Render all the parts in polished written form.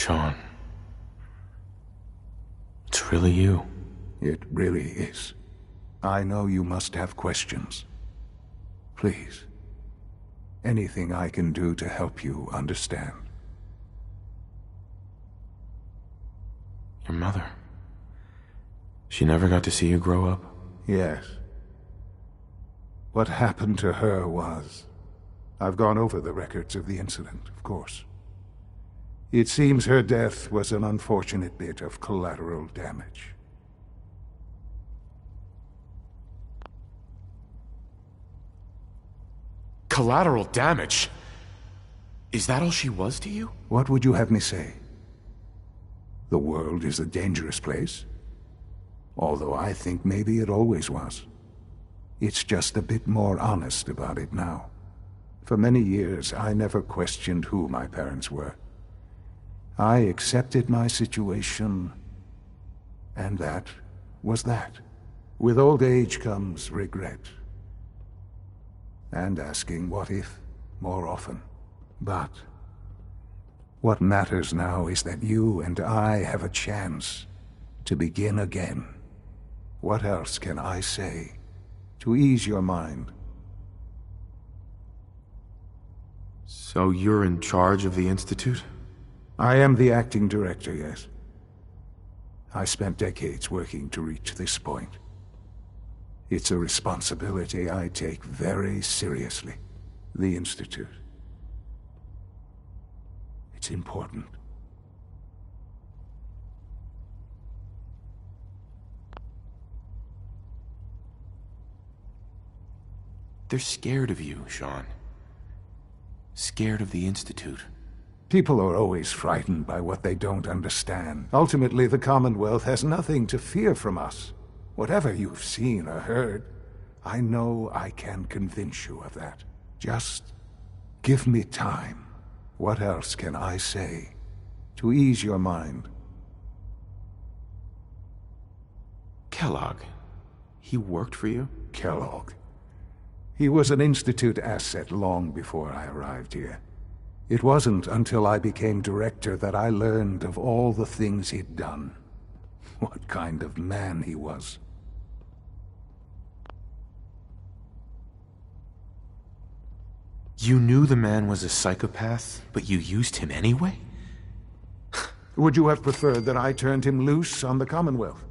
Sean. It's really you. It really is. I know you must have questions. Please, anything I can do to help you understand. Your mother. She never got to see you grow up? Yes. What happened to her was... I've gone over the records of the incident, of course. It seems her death was an unfortunate bit of collateral damage. Collateral damage? Is that all she was to you? What would you have me say? The world is a dangerous place. Although I think maybe it always was. It's just a bit more honest about it now. For many years, I never questioned who my parents were. I accepted my situation, and that was that. With old age comes regret. And asking what if more often. But what matters now is that you and I have a chance to begin again. What else can I say to ease your mind? So you're in charge of the Institute? I am the acting director, yes. I spent decades working to reach this point. It's a responsibility I take very seriously. The Institute. It's important. They're scared of you, Sean. Scared of the Institute. People are always frightened by what they don't understand. Ultimately, the Commonwealth has nothing to fear from us. Whatever you've seen or heard, I know I can convince you of that. Just give me time. What else can I say to ease your mind? Kellogg. He worked for you? Kellogg. He was an Institute asset long before I arrived here. It wasn't until I became director that I learned of all the things he'd done. What kind of man he was. You knew the man was a psychopath, but you used him anyway? Would you have preferred that I turned him loose on the Commonwealth?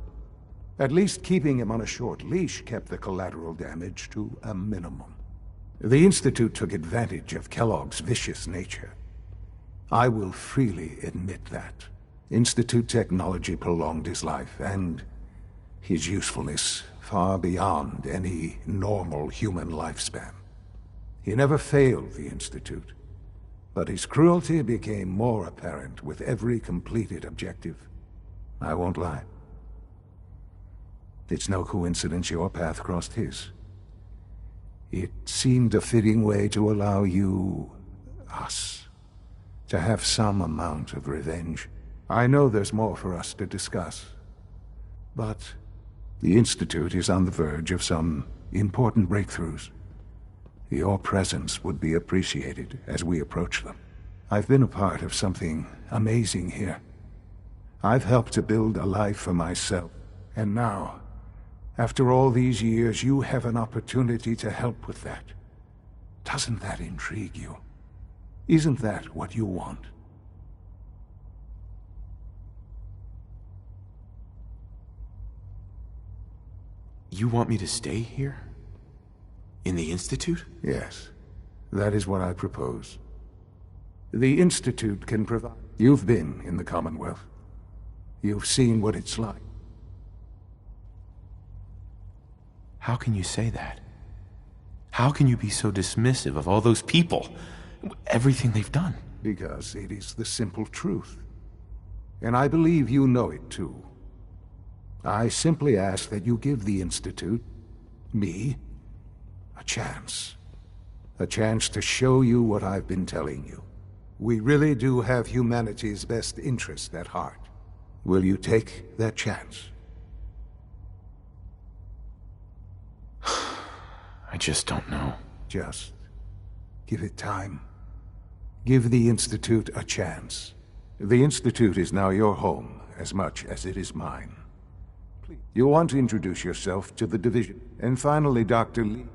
At least keeping him on a short leash kept the collateral damage to a minimum. The Institute took advantage of Kellogg's vicious nature. I will freely admit that. Institute technology prolonged his life, and his usefulness far beyond any normal human lifespan. He never failed the Institute, but his cruelty became more apparent with every completed objective. I won't lie. It's no coincidence your path crossed his. It seemed a fitting way to allow you, us, to have some amount of revenge. I know there's more for us to discuss, but the Institute is on the verge of some important breakthroughs. Your presence would be appreciated as we approach them. I've been a part of something amazing here. I've helped to build a life for myself, and now, after all these years, you have an opportunity to help with that. Doesn't that intrigue you? Isn't that what you want? You want me to stay here? In the Institute? Yes. That is what I propose. The Institute can provide... You've been in the Commonwealth. You've seen what it's like. How can you say that? How can you be so dismissive of all those people? Everything they've done? Because it is the simple truth. And I believe you know it too. I simply ask that you give the Institute, me, a chance. A chance to show you what I've been telling you. We really do have humanity's best interest at heart. Will you take that chance? I just don't know. Just give it time. Give the Institute a chance. The Institute is now your home, as much as it is mine. You want to introduce yourself to the Division. And finally, Dr. Lee.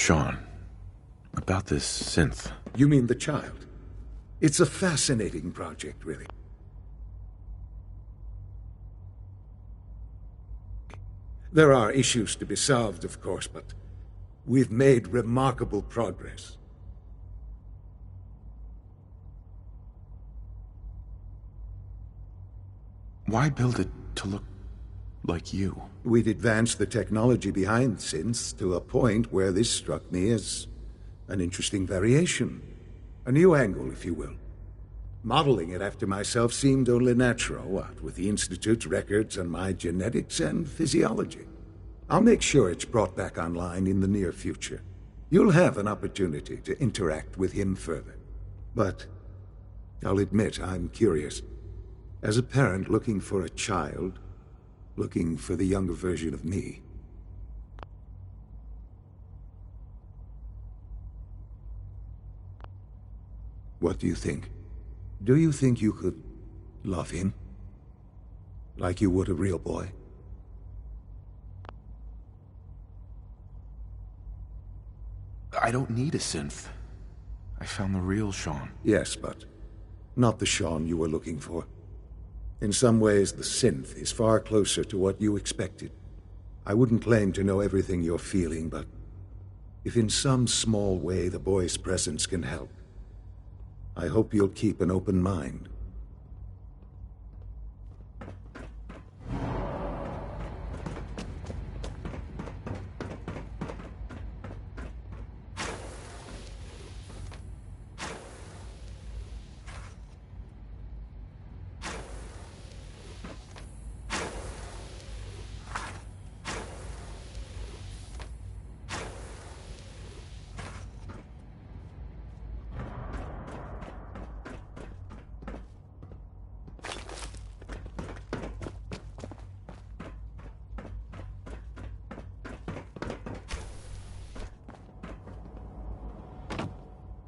Sean, about this synth. You mean the child? It's a fascinating project, really. There are issues to be solved, of course, but we've made remarkable progress. Why build it to look like you? We'd advanced the technology behind synths to a point where this struck me as an interesting variation. A new angle, if you will. Modeling it after myself seemed only natural, what with the Institute's records and my genetics and physiology. I'll make sure it's brought back online in the near future. You'll have an opportunity to interact with him further. But I'll admit I'm curious. As a parent looking for a child, looking for the younger version of me. What do you think? Do you think you could love him? Like you would a real boy? I don't need a synth. I found the real Sean. Yes, but not the Sean you were looking for. In some ways, the synth is far closer to what you expected. I wouldn't claim to know everything you're feeling, but if in some small way the boy's presence can help, I hope you'll keep an open mind.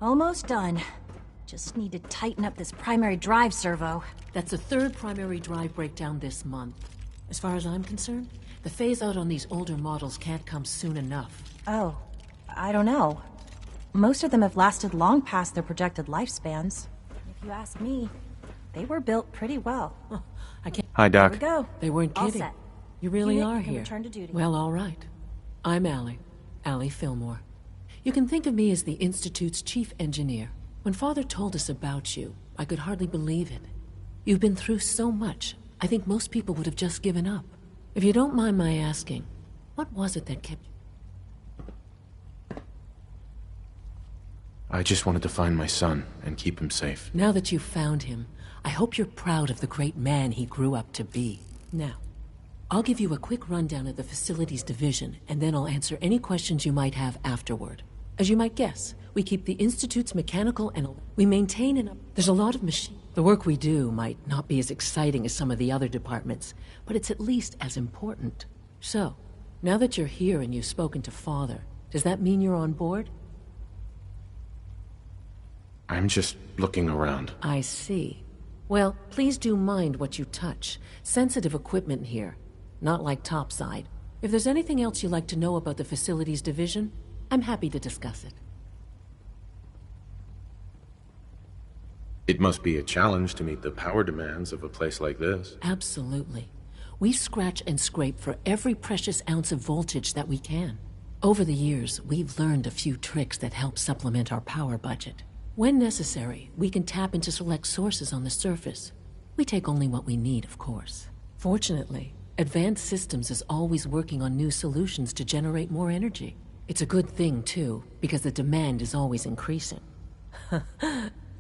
Almost done. Just need to tighten up this primary drive servo. That's the third primary drive breakdown this month. As far as I'm concerned, the phase-out on these older models can't come soon enough. Oh, I don't know. Most of them have lasted long past their projected lifespans. If you ask me, they were built pretty well. Oh, I can't... Hi, There Doc. we go. They weren't All kidding. set. You really Unit, are you can here. return to duty. Well, all right. I'm Allie Fillmore. You can think of me as the Institute's chief engineer. When Father told us about you, I could hardly believe it. You've been through so much, I think most people would have just given up. If you don't mind my asking, what was it that kept... I just wanted to find my son and keep him safe. Now that you've found him, I hope you're proud of the great man he grew up to be. Now, I'll give you a quick rundown of the Facilities Division, and then I'll answer any questions you might have afterward. As you might guess, we keep the Institute's mechanical and... We maintain and... There's a lot of machine... The work we do might not be as exciting as some of the other departments, but it's at least as important. So, now that you're here and you've spoken to Father, does that mean you're on board? I'm just looking around. I see. Well, please do mind what you touch. Sensitive equipment here. Not like topside. If there's anything else you'd like to know about the Facilities Division, I'm happy to discuss it. It must be a challenge to meet the power demands of a place like this. Absolutely. We scratch and scrape for every precious ounce of voltage that we can. Over the years, we've learned a few tricks that help supplement our power budget. When necessary, we can tap into select sources on the surface. We take only what we need, of course. Fortunately, Advanced Systems is always working on new solutions to generate more energy. It's a good thing, too, because the demand is always increasing.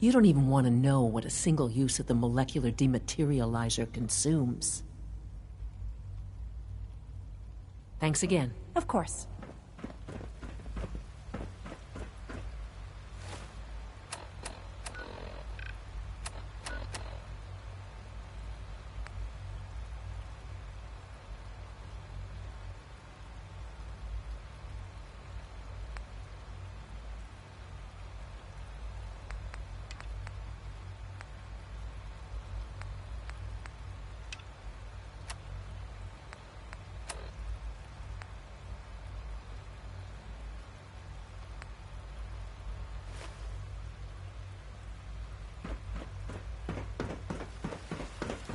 You don't even want to know what a single use of the molecular dematerializer consumes. Thanks again. Of course.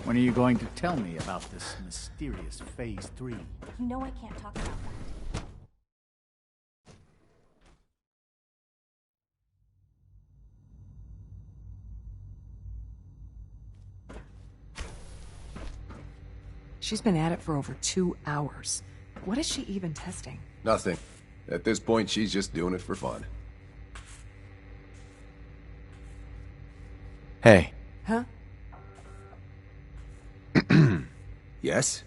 When are you going to tell me about this mysterious Phase 3? You know I can't talk about that. She's been at it for over 2 hours. What is she even testing? Nothing. At this point, she's just doing it for fun. Hey. Huh? Yes?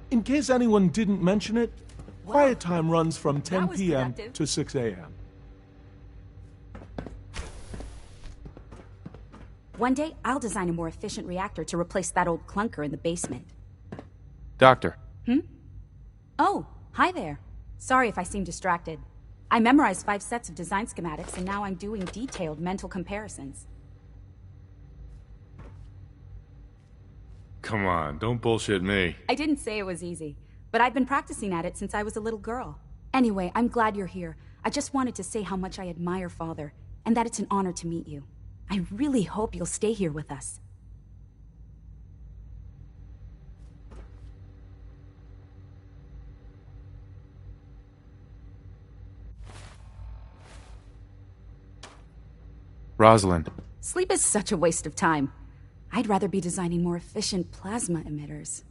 In case anyone didn't mention it, quiet time runs from 10 was p.m. productive. to 6 a.m. One day, I'll design a more efficient reactor to replace that old clunker in the basement. Doctor. Oh, hi there. Sorry if I seem distracted. I memorized 5 sets of design schematics, and now I'm doing detailed mental comparisons. Come on, don't bullshit me. I didn't say it was easy, but I've been practicing at it since I was a little girl. Anyway, I'm glad you're here. I just wanted to say how much I admire Father, and that it's an honor to meet you. I really hope you'll stay here with us. Rosalind. Sleep is such a waste of time. I'd rather be designing more efficient plasma emitters.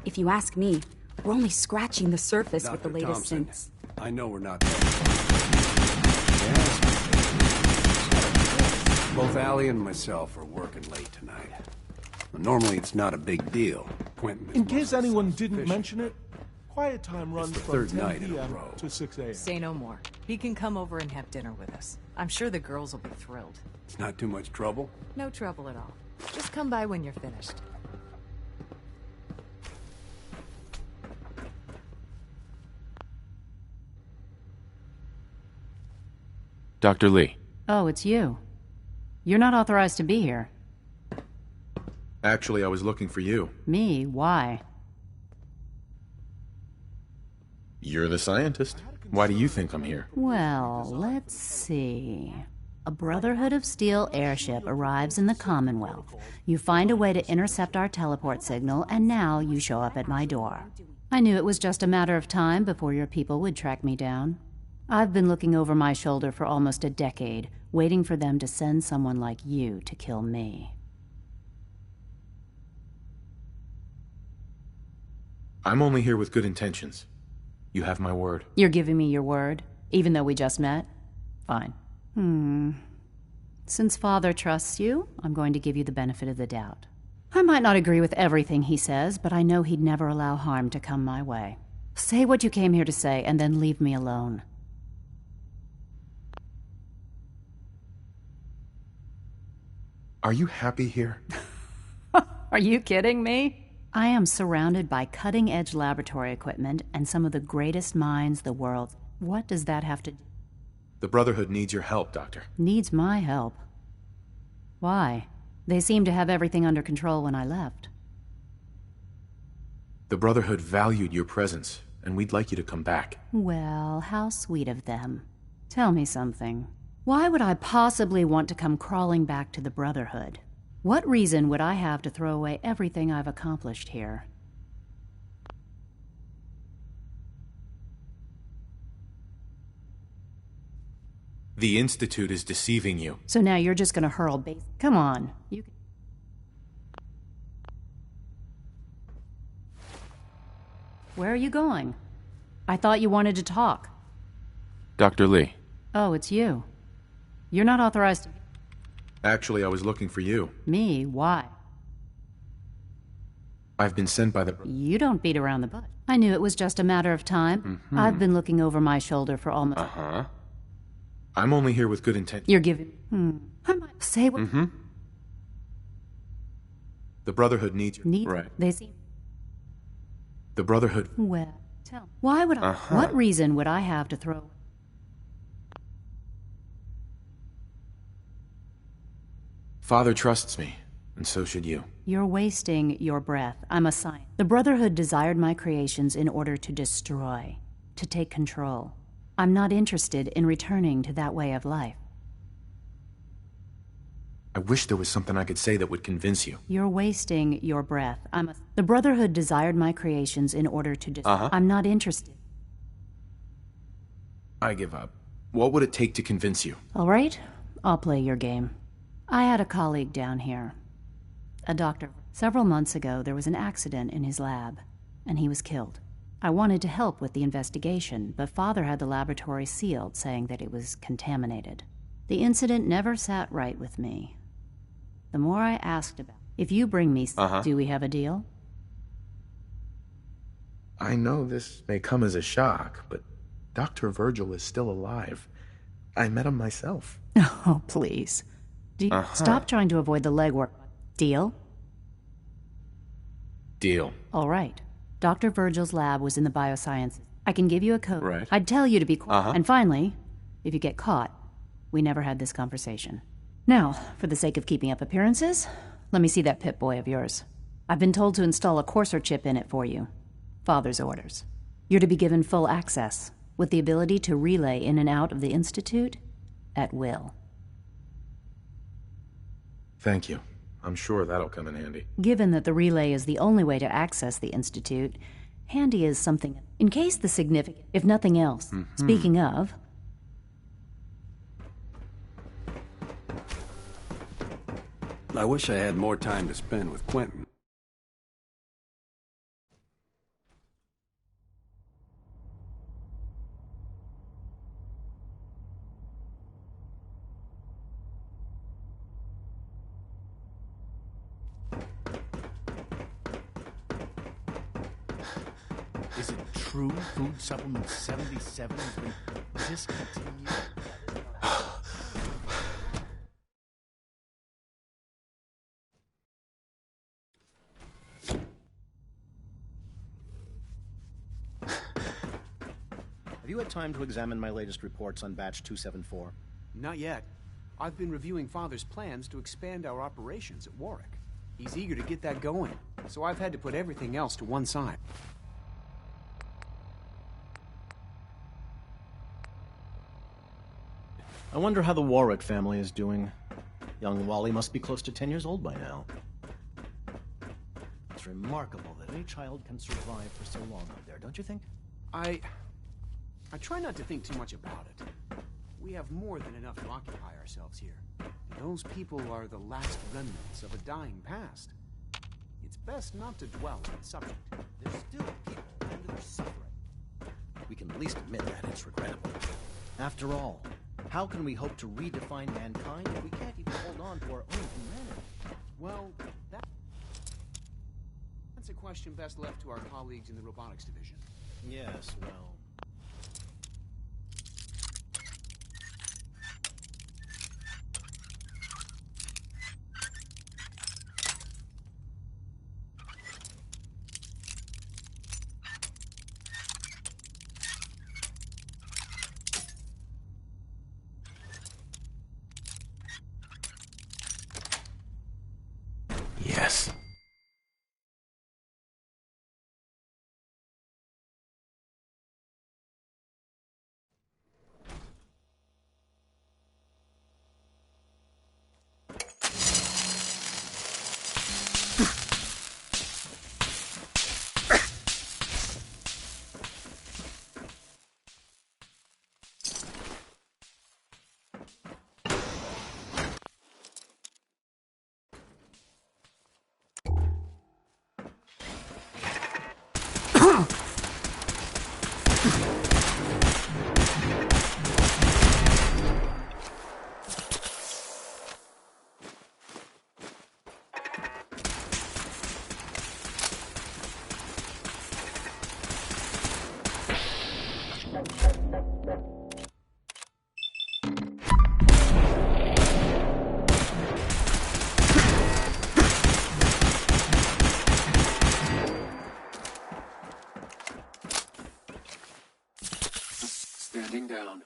If you ask me, we're only scratching the surface with the Dr. latest Thompson, synths. I know we're not... Both Allie and myself are working late tonight. Normally it's not a big deal. Quentin is In case mostly anyone didn't self-sufficient. mention it, quiet time runs the from third 10 night in a p.m. row. to 6 a.m. Say no more. He can come over and have dinner with us. I'm sure the girls will be thrilled. It's not too much trouble. No trouble at all. Just come by when you're finished. Dr. Lee. Oh, it's you. You're not authorized to be here. Actually, I was looking for you. Me? Why? You're the scientist. Why do you think I'm here? Well, let's see. A Brotherhood of Steel airship arrives in the Commonwealth. You find a way to intercept our teleport signal, and now you show up at my door. I knew it was just a matter of time before your people would track me down. I've been looking over my shoulder for almost a decade, waiting for them to send someone like you to kill me. I'm only here with good intentions. You have my word. You're giving me your word, even though we just met? Fine. Since Father trusts you, I'm going to give you the benefit of the doubt. I might not agree with everything he says, but I know he'd never allow harm to come my way. Say what you came here to say, and then leave me alone. Are you happy here? Are you kidding me? I am surrounded by cutting-edge laboratory equipment and some of the greatest minds the world. What does that have to do? The Brotherhood needs your help, Doctor. Needs my help. Why? They seemed to have everything under control when I left. The Brotherhood valued your presence, and we'd like you to come back. Well, how sweet of them. Tell me something. Why would I possibly want to come crawling back to the Brotherhood? What reason would I have to throw away everything I've accomplished here? The Institute is deceiving you. So now you're just gonna hurl base. Come on. You can... Where are you going? I thought you wanted to talk. Dr. Lee. Oh, it's you. You're not authorized to... Actually, I was looking for you. Me? Why? I've been sent by the... You don't beat around the bush. I knew it was just a matter of time. I've been looking over my shoulder for almost... Uh-huh. I'm only here with good intent. You're giving... I might say what... The Brotherhood needs you. Right. They seem... The Brotherhood... Well, tell me. Why would I... What reason would I have to throw... Father trusts me, and so should you. You're wasting your breath. I'm a scientist. The Brotherhood desired my creations in order to destroy, to take control. I'm not interested in returning to that way of life. I wish there was something I could say that would convince you. You're wasting your breath. The Brotherhood desired my creations in order to destroy. I'm not interested. I give up. What would it take to convince you? All right, I'll play your game. I had a colleague down here, a doctor. Several months ago, there was an accident in his lab, and he was killed. I wanted to help with the investigation, but Father had the laboratory sealed, saying that it was contaminated. The incident never sat right with me. The more I asked about, if you bring me, do we have a deal? I know this may come as a shock, but Dr. Virgil is still alive. I met him myself. Oh, please. Stop trying to avoid the legwork. Deal? Deal. All right. Dr. Virgil's lab was in the biosciences. I can give you a code. Right. I'd tell you to be quiet. And finally, if you get caught, we never had this conversation. Now, for the sake of keeping up appearances, let me see that Pip-Boy of yours. I've been told to install a Courser chip in it for you. Father's orders. You're to be given full access, with the ability to relay in and out of the Institute at will. Thank you. I'm sure that'll come in handy. Given that the relay is the only way to access the Institute, handy is something in case the significant, if nothing else. Speaking of... I wish I had more time to spend with Quentin. true? Food Supplement 77 has been discontinued? Have you had time to examine my latest reports on Batch 274? Not yet. I've been reviewing Father's plans to expand our operations at Warwick. He's eager to get that going, so I've had to put everything else to one side. I wonder how the Warwick family is doing. Young Wally must be close to 10 years old by now. It's remarkable that any child can survive for so long up there, don't you think? I try not to think too much about it. We have more than enough to occupy ourselves here. Those people are the last remnants of a dying past. It's best not to dwell on the subject. There's still people and they're suffering. We can at least admit that it's regrettable. After all, how can we hope to redefine mankind if we can't even hold on to our own humanity? Well, that's a question best left to our colleagues in the robotics division. Yes, well... Yes. Standing down.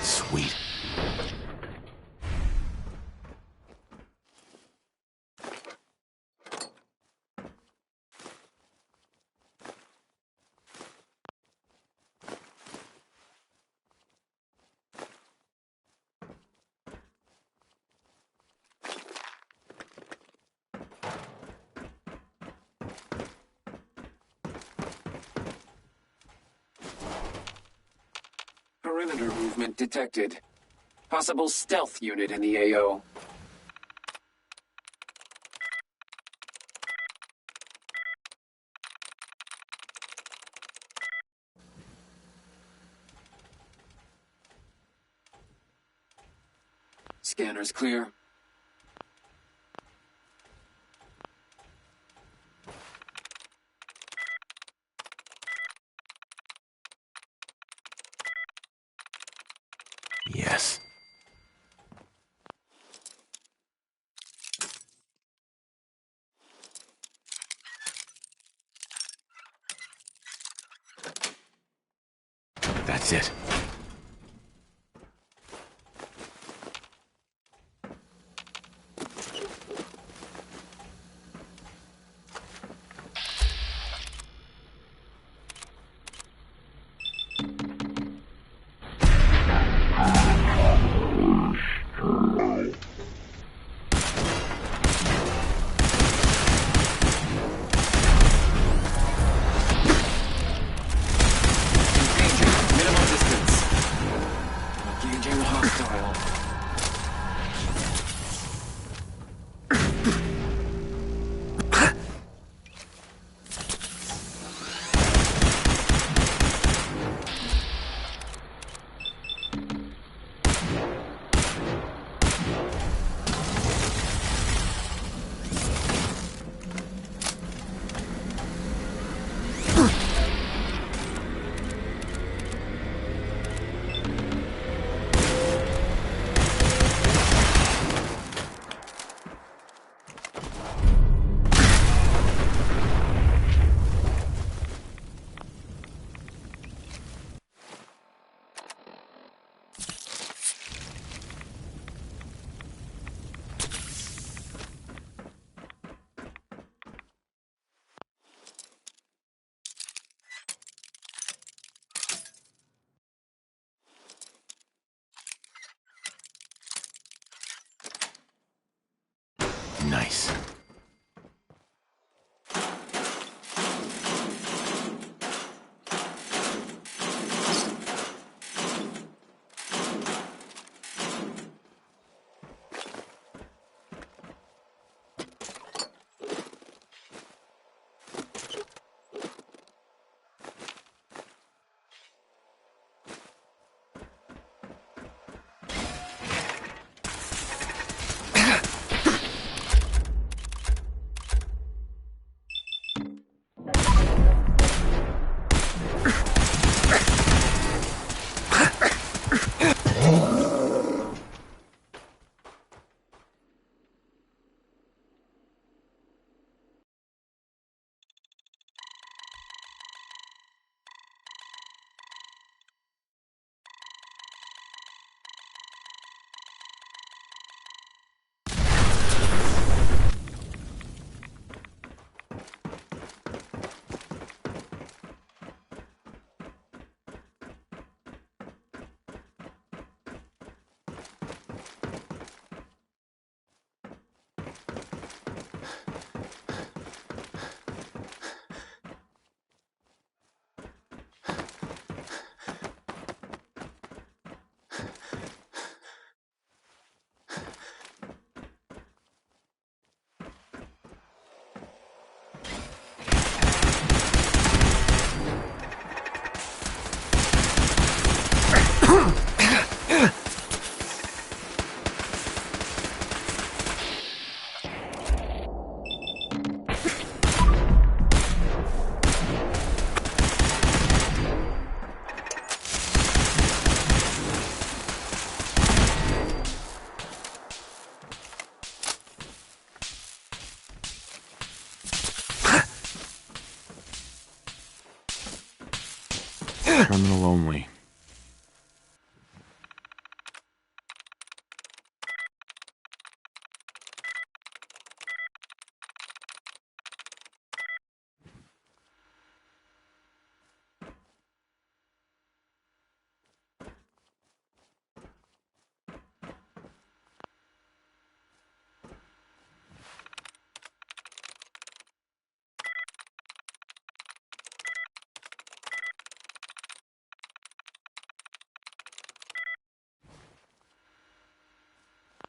Sweet. Perimeter movement detected. Possible stealth unit in the AO. Scanner's clear. Yes. That's it. Minimal distance. Terminal only.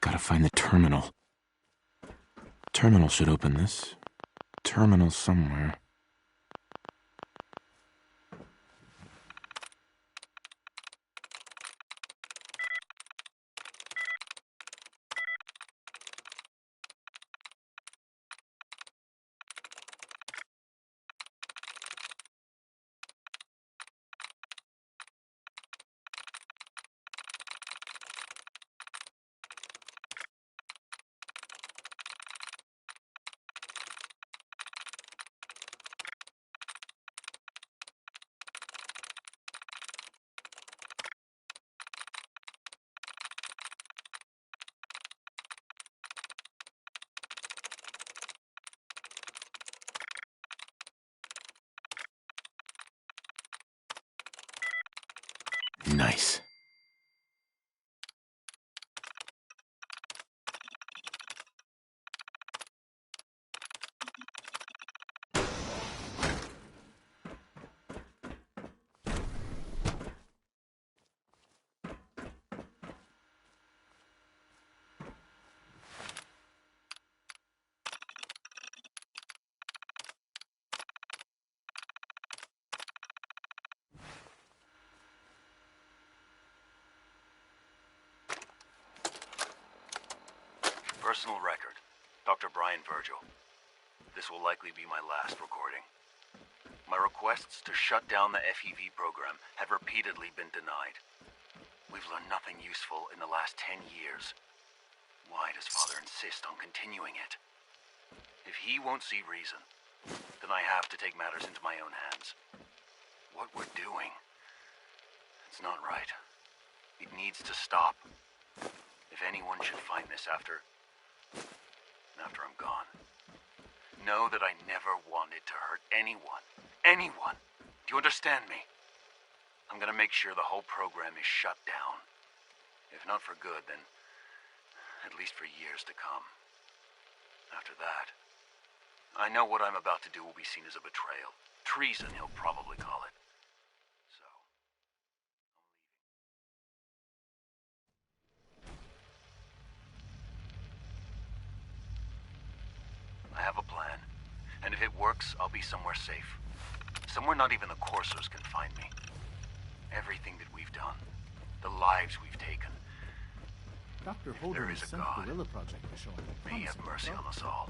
Gotta find the terminal. Terminal should open this. Terminal somewhere. Nice. Personal record. Dr. Brian Virgil. This will likely be my last recording. My requests to shut down the FEV program have repeatedly been denied. We've learned nothing useful in the last 10 years. Why does Father insist on continuing it? If he won't see reason, then I have to take matters into my own hands. What we're doing, it's not right. It needs to stop. If anyone should find this after I'm gone, know that I never wanted to hurt anyone. Anyone! Do you understand me? I'm gonna make sure the whole program is shut down. If not for good, then at least for years to come. After that, I know what I'm about to do will be seen as a betrayal. Treason, he'll probably call it. I have a plan, and if it works, I'll be somewhere safe. Somewhere not even the Coursers can find me. Everything that we've done, the lives we've taken. Dr. Holden has sent the Guerrilla Project to show him. May he have mercy on us all.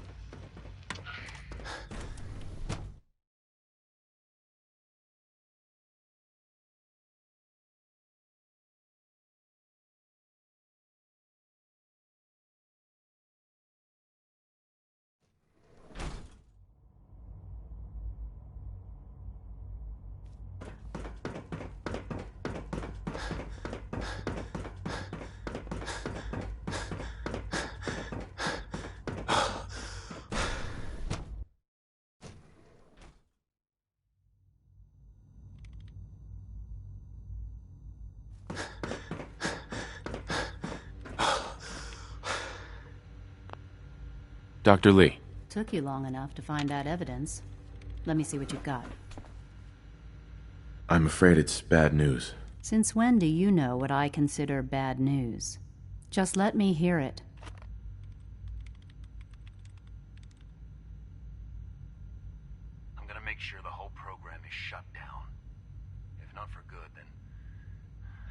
Dr. Lee. Took you long enough to find that evidence. Let me see what you've got. I'm afraid it's bad news. Since when do you know what I consider bad news? Just let me hear it. I'm gonna make sure the whole program is shut down. If not for good, then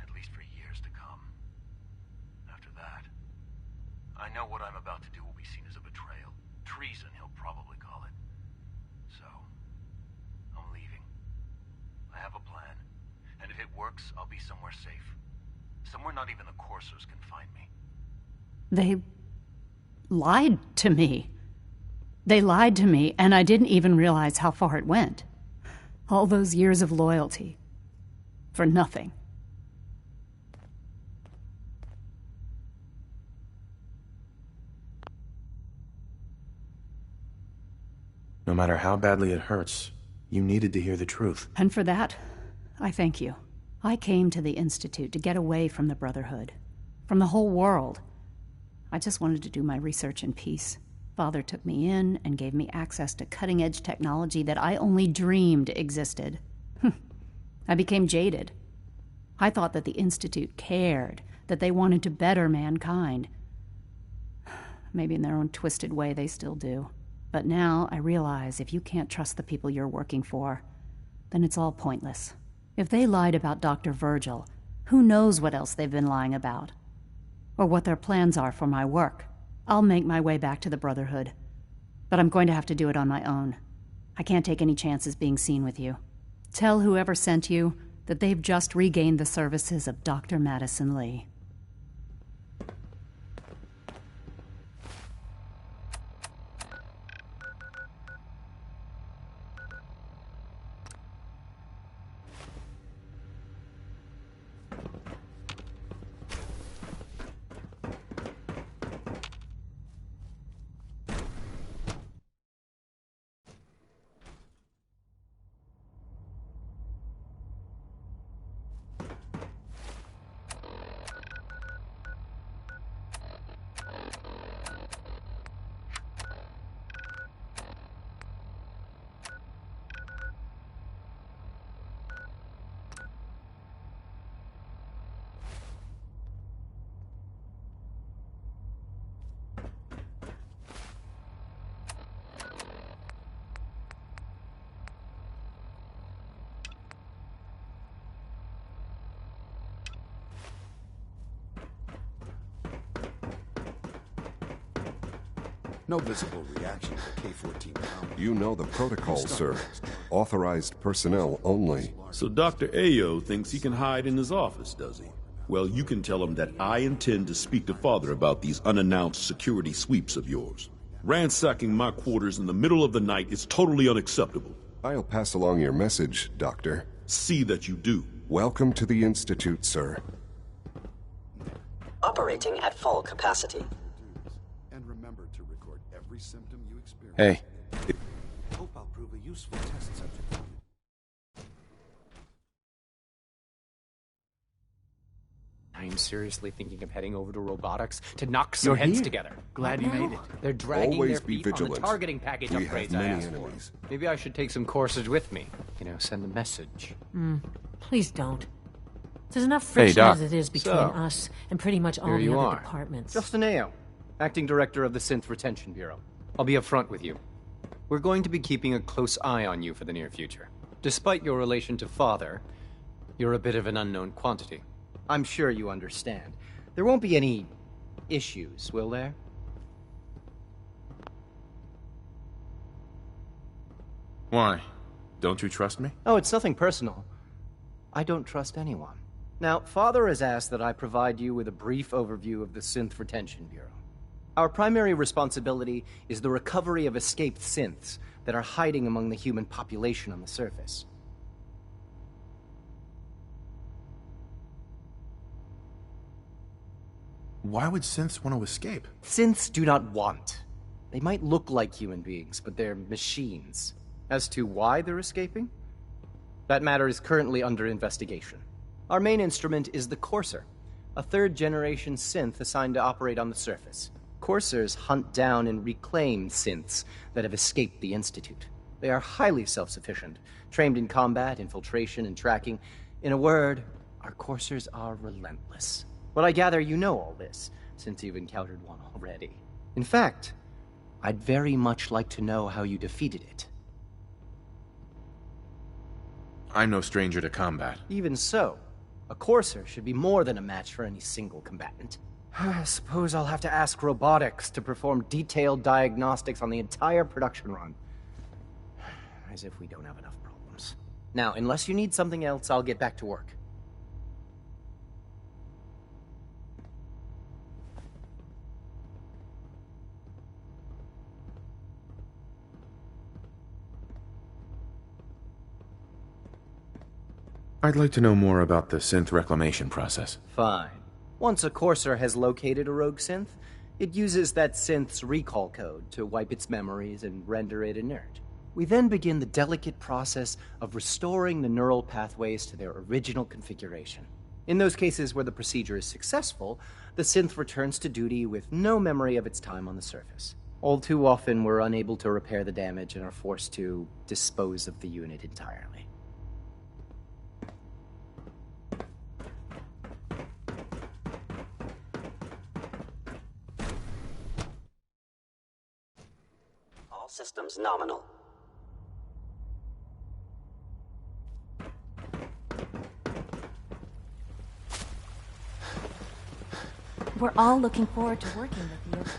at least for years to come. After that, I know what I'm about to do will be seen as a betrayal. Treason, he'll probably call it. So, I'm leaving. I have a plan, and if it works, I'll be somewhere safe. Somewhere not even the Coursers can find me. They lied to me. They lied to me, and I didn't even realize how far it went. All those years of loyalty. For nothing. No matter how badly it hurts, you needed to hear the truth. And for that, I thank you. I came to the Institute to get away from the Brotherhood, from the whole world. I just wanted to do my research in peace. Father took me in and gave me access to cutting-edge technology that I only dreamed existed. I became jaded. I thought that the Institute cared, that they wanted to better mankind. Maybe in their own twisted way they still do. But now I realize if you can't trust the people you're working for, then it's all pointless. If they lied about Dr. Virgil, who knows what else they've been lying about? Or what their plans are for my work. I'll make my way back to the Brotherhood. But I'm going to have to do it on my own. I can't take any chances being seen with you. Tell whoever sent you that they've just regained the services of Dr. Madison Lee. No visible reaction to K-14 combat. You know the protocol, sir. Authorized personnel only. So Dr. Ayo thinks he can hide in his office, does he? Well, you can tell him that I intend to speak to Father about these unannounced security sweeps of yours. Ransacking my quarters in the middle of the night is totally unacceptable. I'll pass along your message, Doctor. See that you do. Welcome to the Institute, sir. Operating at full capacity. And remember to record every symptom you experience. Hey. Hope I'll prove a useful test subject. I'm seriously thinking of heading over to robotics to knock some heads together. Glad you made it. They're dragging Always their be feet on the vigilant. targeting package We upgrades have I many asked enemies. for. Maybe I should take some courses with me. You know, send a message. Please don't. There's enough Hey, friction Doc. as it is between So, us and pretty much all Here the you other are. departments. Justin Ayo, Acting Director of the Synth Retention Bureau. I'll be upfront with you. We're going to be keeping a close eye on you for the near future. Despite your relation to Father, you're a bit of an unknown quantity. I'm sure you understand. There won't be any issues, will there? Why? Don't you trust me? Oh, it's nothing personal. I don't trust anyone. Now, Father has asked that I provide you with a brief overview of the Synth Retention Bureau. Our primary responsibility is the recovery of escaped synths that are hiding among the human population on the surface. Why would synths want to escape? Synths do not want. They might look like human beings, but they're machines. As to why they're escaping? That matter is currently under investigation. Our main instrument is the Courser, a third-generation synth assigned to operate on the surface. Coursers hunt down and reclaim synths that have escaped the Institute. They are highly self-sufficient, trained in combat, infiltration, and tracking. In a word, our Coursers are relentless. But I gather you know all this, since you've encountered one already. In fact, I'd very much like to know how you defeated it. I'm no stranger to combat. Even so, a Courser should be more than a match for any single combatant. I suppose I'll have to ask robotics to perform detailed diagnostics on the entire production run. As if we don't have enough problems. Now, unless you need something else, I'll get back to work. I'd like to know more about the synth reclamation process. Fine. Once a Courser has located a rogue synth, it uses that synth's recall code to wipe its memories and render it inert. We then begin the delicate process of restoring the neural pathways to their original configuration. In those cases where the procedure is successful, the synth returns to duty with no memory of its time on the surface. All too often, we're unable to repair the damage and are forced to dispose of the unit entirely. All systems nominal. We're all looking forward to working with you.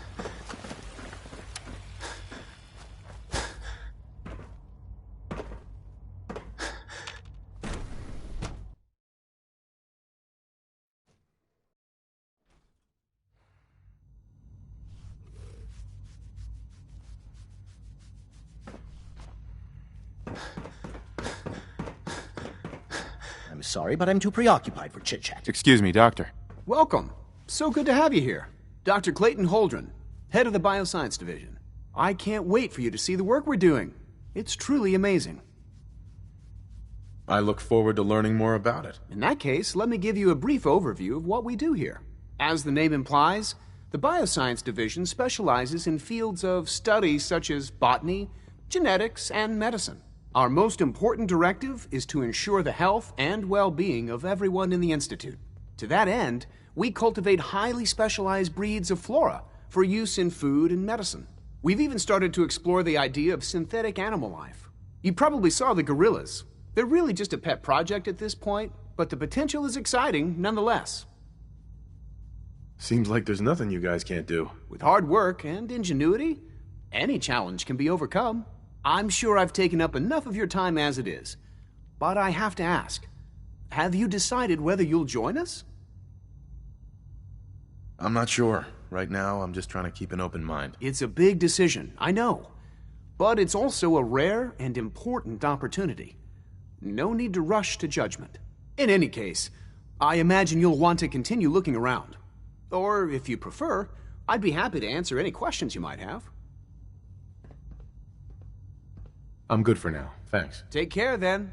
I'm sorry, but I'm too preoccupied for chit-chat. Excuse me, Doctor. Welcome. So good to have you here. Dr. Clayton Holdren, head of the Bioscience Division. I can't wait for you to see the work we're doing. It's truly amazing. I look forward to learning more about it. In that case, let me give you a brief overview of what we do here. As the name implies, the Bioscience Division specializes in fields of study such as botany, genetics, and medicine. Our most important directive is to ensure the health and well-being of everyone in the Institute. To that end, we cultivate highly specialized breeds of flora for use in food and medicine. We've even started to explore the idea of synthetic animal life. You probably saw the gorillas. They're really just a pet project at this point, but the potential is exciting nonetheless. Seems like there's nothing you guys can't do. With hard work and ingenuity, any challenge can be overcome. I'm sure I've taken up enough of your time as it is, but I have to ask, have you decided whether you'll join us? I'm not sure. Right now, I'm just trying to keep an open mind. It's a big decision, I know. But it's also a rare and important opportunity. No need to rush to judgment. In any case, I imagine you'll want to continue looking around. Or, if you prefer, I'd be happy to answer any questions you might have. I'm good for now. Thanks. Take care, then.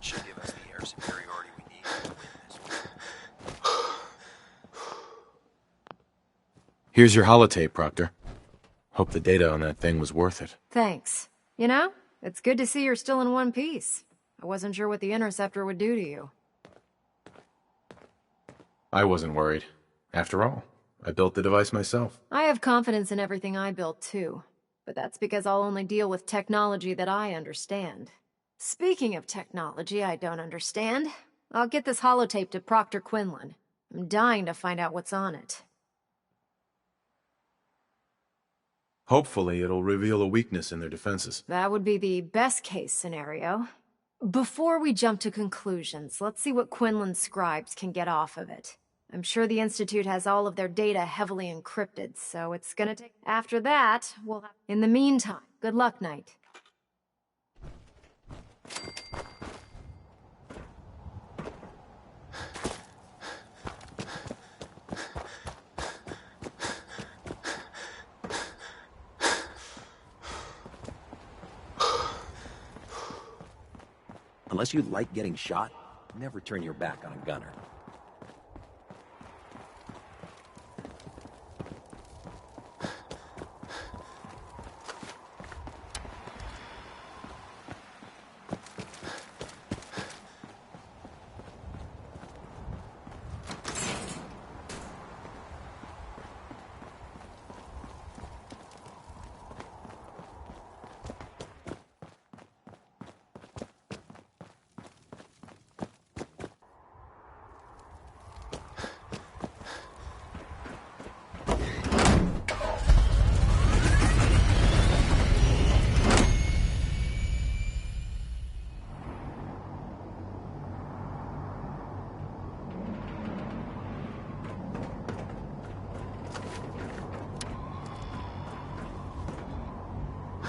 Should give us the air superiority we need to win this war. Here's your holotape, Proctor. Hope the data on that thing was worth it. Thanks. You know, it's good to see you're still in one piece. I wasn't sure what the Interceptor would do to you. I wasn't worried. After all, I built the device myself. I have confidence in everything I built, too. But that's because I'll only deal with technology that I understand. Speaking of technology I don't understand, I'll get this holotape to Proctor Quinlan. I'm dying to find out what's on it. Hopefully, it'll reveal a weakness in their defenses. That would be the best case scenario. Before we jump to conclusions, let's see what Quinlan's scribes can get off of it. I'm sure the Institute has all of their data heavily encrypted, so it's gonna take... After that, we'll have... In the meantime, good luck, Knight. Unless you like getting shot, never turn your back on a gunner.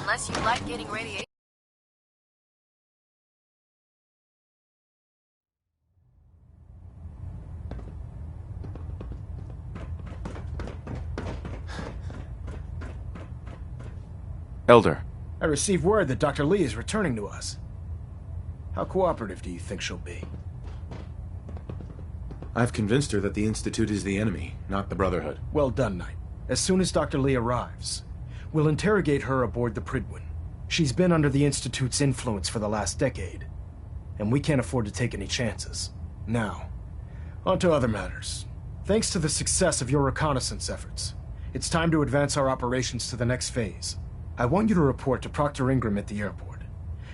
Unless you like getting radiation. Elder. I received word that Dr. Lee is returning to us. How cooperative do you think she'll be? I've convinced her that the Institute is the enemy, not the Brotherhood. Well done, Knight. As soon as Dr. Lee arrives, we'll interrogate her aboard the Prydwen. She's been under the Institute's influence for the last decade, and we can't afford to take any chances. Now, on to other matters. Thanks to the success of your reconnaissance efforts, it's time to advance our operations to the next phase. I want you to report to Proctor Ingram at the airport.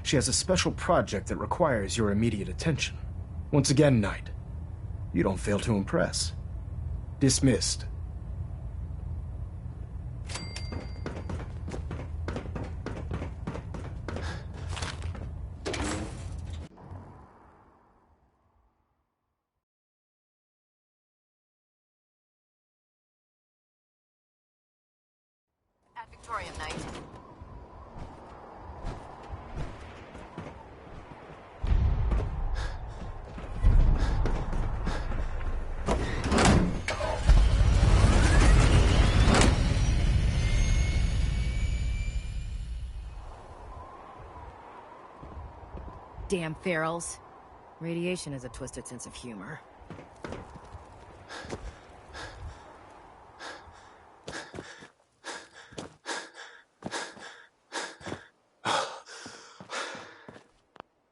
She has a special project that requires your immediate attention. Once again, Knight, you don't fail to impress. Dismissed. At Victorian, Knight. Damn ferals. Radiation has a twisted sense of humor.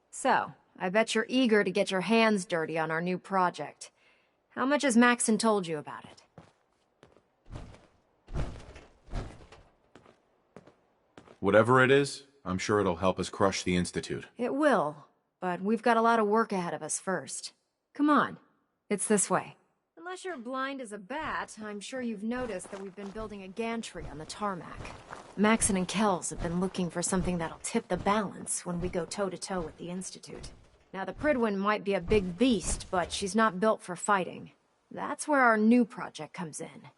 So, I bet you're eager to get your hands dirty on our new project. How much has Maxon told you about it? Whatever it is, I'm sure it'll help us crush the Institute. It will, but we've got a lot of work ahead of us first. Come on, it's this way. Unless you're blind as a bat, I'm sure you've noticed that we've been building a gantry on the tarmac. Maxon and Kells have been looking for something that'll tip the balance when we go toe-to-toe with the Institute. Now, the Prydwen might be a big beast, but she's not built for fighting. That's where our new project comes in.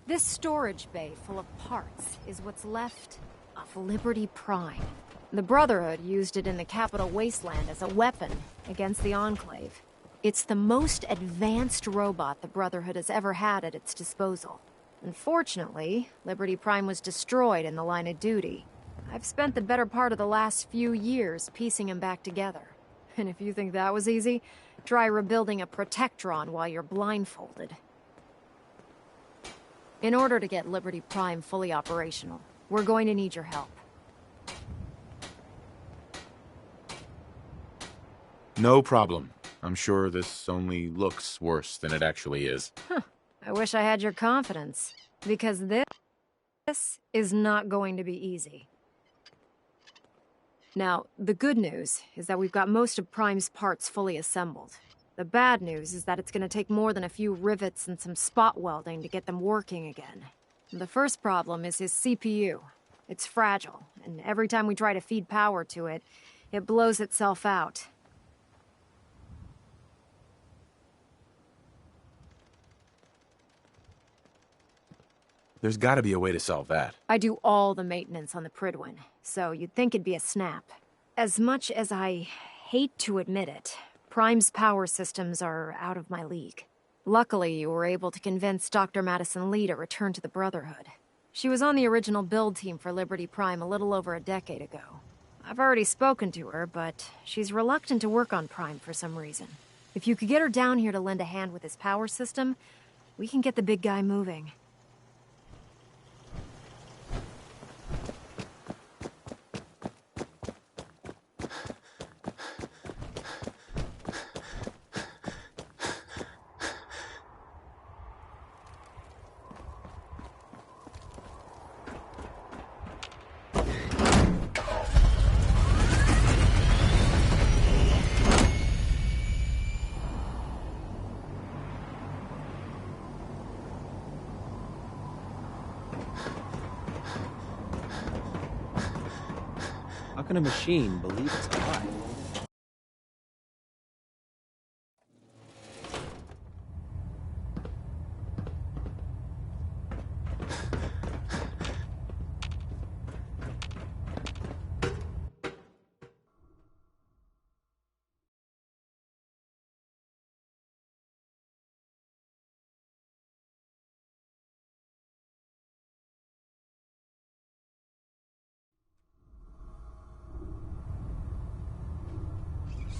This storage bay full of parts is what's left of Liberty Prime. The Brotherhood used it in the Capital Wasteland as a weapon against the Enclave. It's the most advanced robot the Brotherhood has ever had at its disposal. Unfortunately, Liberty Prime was destroyed in the line of duty. I've spent the better part of the last few years piecing him back together. And if you think that was easy, try rebuilding a Protectron while you're blindfolded. In order to get Liberty Prime fully operational, we're going to need your help. No problem. I'm sure this only looks worse than it actually is. Huh. I wish I had your confidence, because this is not going to be easy. Now, the good news is that we've got most of Prime's parts fully assembled. The bad news is that it's gonna take more than a few rivets and some spot welding to get them working again. The first problem is his CPU. It's fragile, and every time we try to feed power to it, it blows itself out. There's gotta be a way to solve that. I do all the maintenance on the Prydwen, so you'd think it'd be a snap. As much as I hate to admit it, Prime's power systems are out of my league. Luckily, you were able to convince Dr. Madison Lee to return to the Brotherhood. She was on the original build team for Liberty Prime a little over a decade ago. I've already spoken to her, but she's reluctant to work on Prime for some reason. If you could get her down here to lend a hand with his power system, we can get the big guy moving. How can a machine believe it's alive?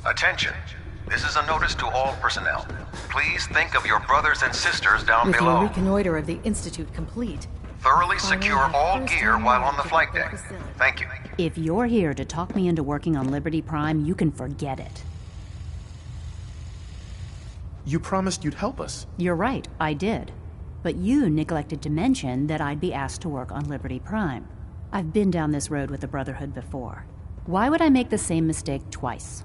Attention. This is a notice to all personnel. Please think of your brothers and sisters down With below. your reconnoiter of the Institute complete, Thoroughly secure all gear while on the flight deck. Thank you. If you're here to talk me into working on Liberty Prime, you can forget it. You promised you'd help us. You're right, I did. But you neglected to mention that I'd be asked to work on Liberty Prime. I've been down this road with the Brotherhood before. Why would I make the same mistake twice?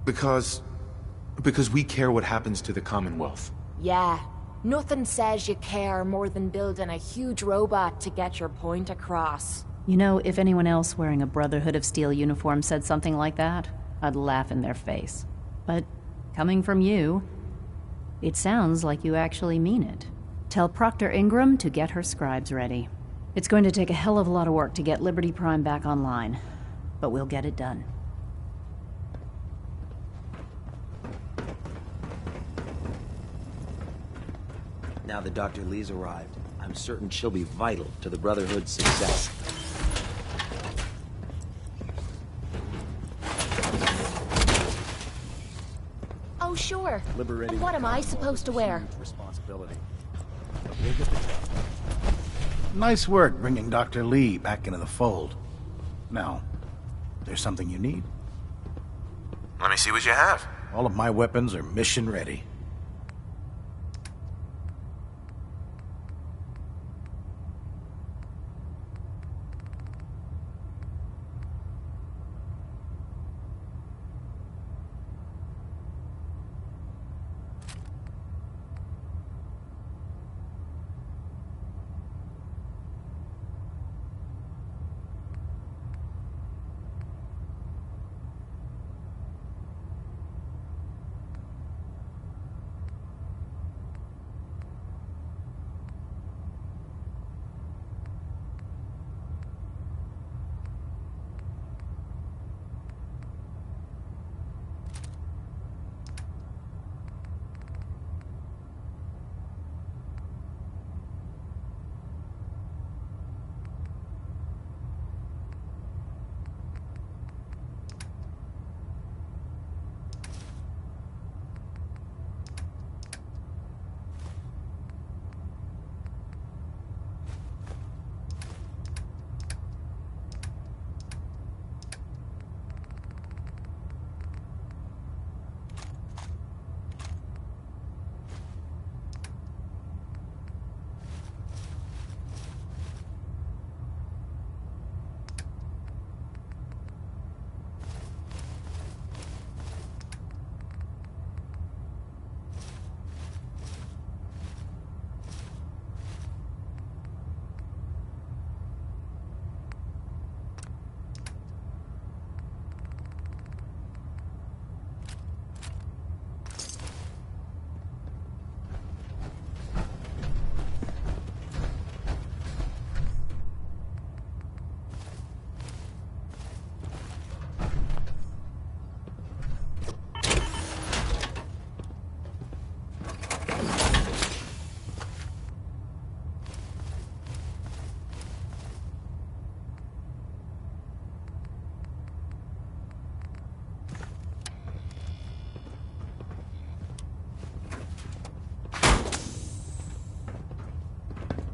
Because we care what happens to the Commonwealth. Yeah. Nothing says you care more than building a huge robot to get your point across. You know, if anyone else wearing a Brotherhood of Steel uniform said something like that, I'd laugh in their face. But coming from you, it sounds like you actually mean it. Tell Proctor Ingram to get her scribes ready. It's going to take a hell of a lot of work to get Liberty Prime back online, but we'll get it done. Now that Dr. Lee's arrived, I'm certain she'll be vital to the Brotherhood's success. Oh, sure. Liberating But what am I supposed to wear? Responsibility. Nice work bringing Dr. Lee back into the fold. Now, there's something you need? Let me see what you have. All of my weapons are mission ready.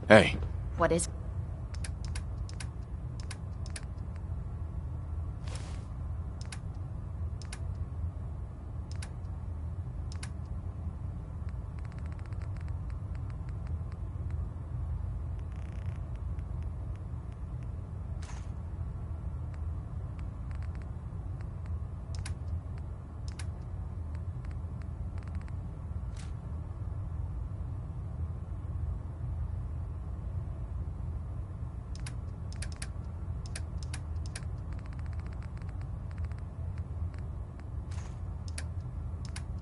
Hey. What is...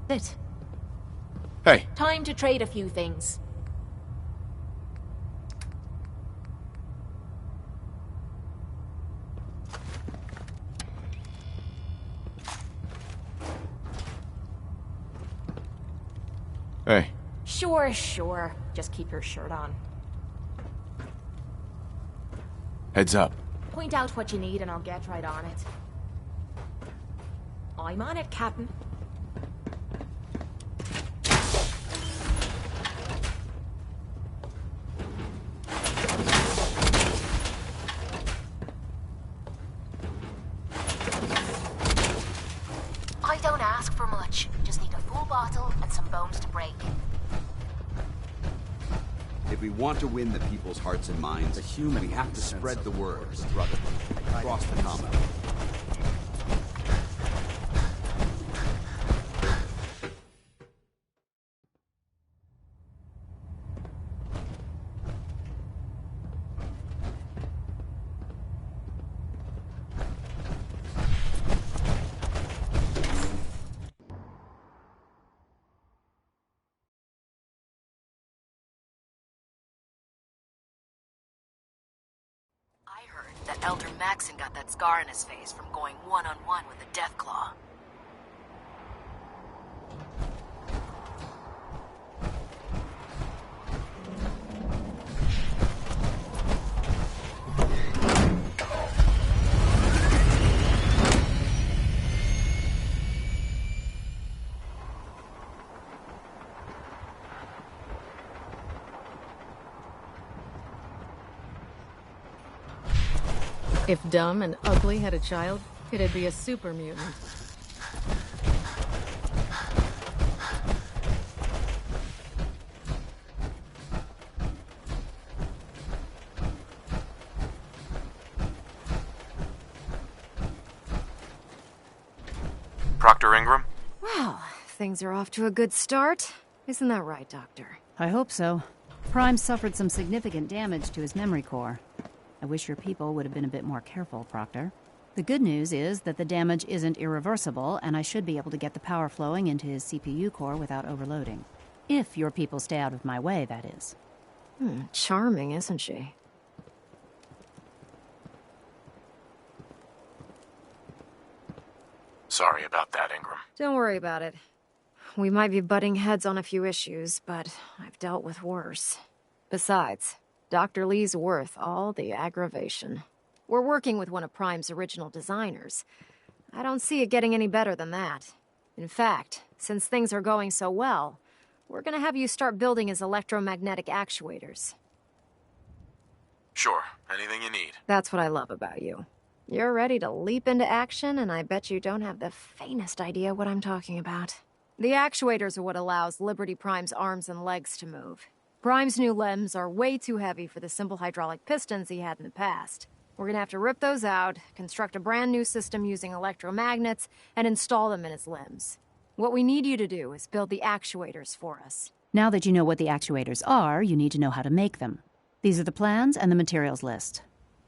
it? Hey. Time to trade a few things. Hey. Sure. Just keep your shirt on. Heads up. Point out what you need and I'll get right on it. I'm on it, Captain. I don't ask for much. Just need a full bottle and some bones to break. If we want to win the people's hearts and minds, we have to spread the word of brotherhood across the Commonwealth. That Elder Maxon got that scar in his face from going one-on-one with the Deathclaw. If Dumb and Ugly had a child, it'd be a super mutant. Proctor Ingram? Well, things are off to a good start. Isn't that right, Doctor? I hope so. Prime suffered some significant damage to his memory core. I wish your people would have been a bit more careful, Proctor. The good news is that the damage isn't irreversible, and I should be able to get the power flowing into his CPU core without overloading. If your people stay out of my way, that is. Charming, isn't she? Sorry about that, Ingram. Don't worry about it. We might be butting heads on a few issues, but I've dealt with worse. Besides, Dr. Lee's worth all the aggravation. We're working with one of Prime's original designers. I don't see it getting any better than that. In fact, since things are going so well, we're gonna have you start building his electromagnetic actuators. Sure, anything you need. That's what I love about you. You're ready to leap into action, and I bet you don't have the faintest idea what I'm talking about. The actuators are what allows Liberty Prime's arms and legs to move. Prime's new limbs are way too heavy for the simple hydraulic pistons he had in the past. We're gonna have to rip those out, construct a brand new system using electromagnets, and install them in his limbs. What we need you to do is build the actuators for us. Now that you know what the actuators are, you need to know how to make them. These are the plans and the materials list.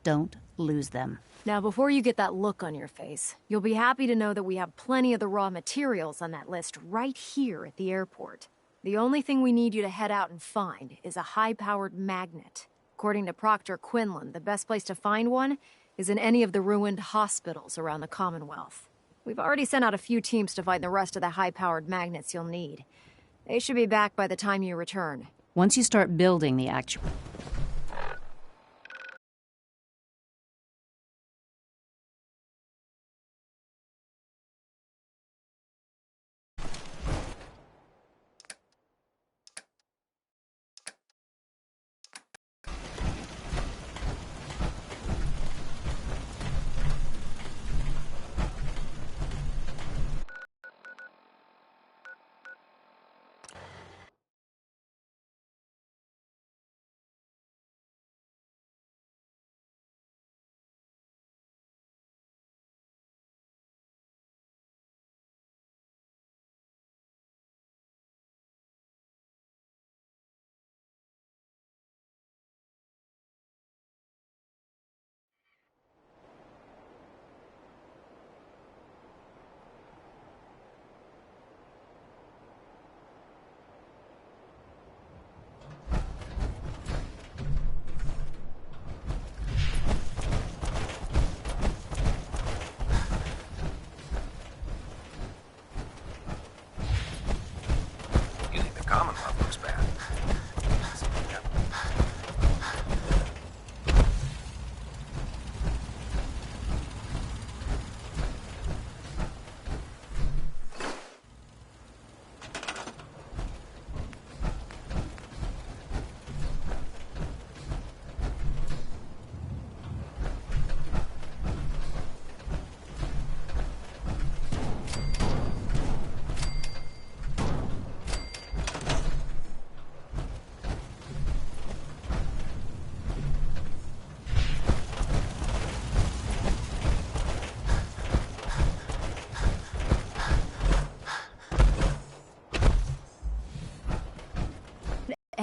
Don't lose them. Now, before you get that look on your face, you'll be happy to know that we have plenty of the raw materials on that list right here at the airport. The only thing we need you to head out and find is a high-powered magnet. According to Proctor Quinlan, the best place to find one is in any of the ruined hospitals around the Commonwealth. We've already sent out a few teams to find the rest of the high-powered magnets you'll need. They should be back by the time you return. Once you start building the actual...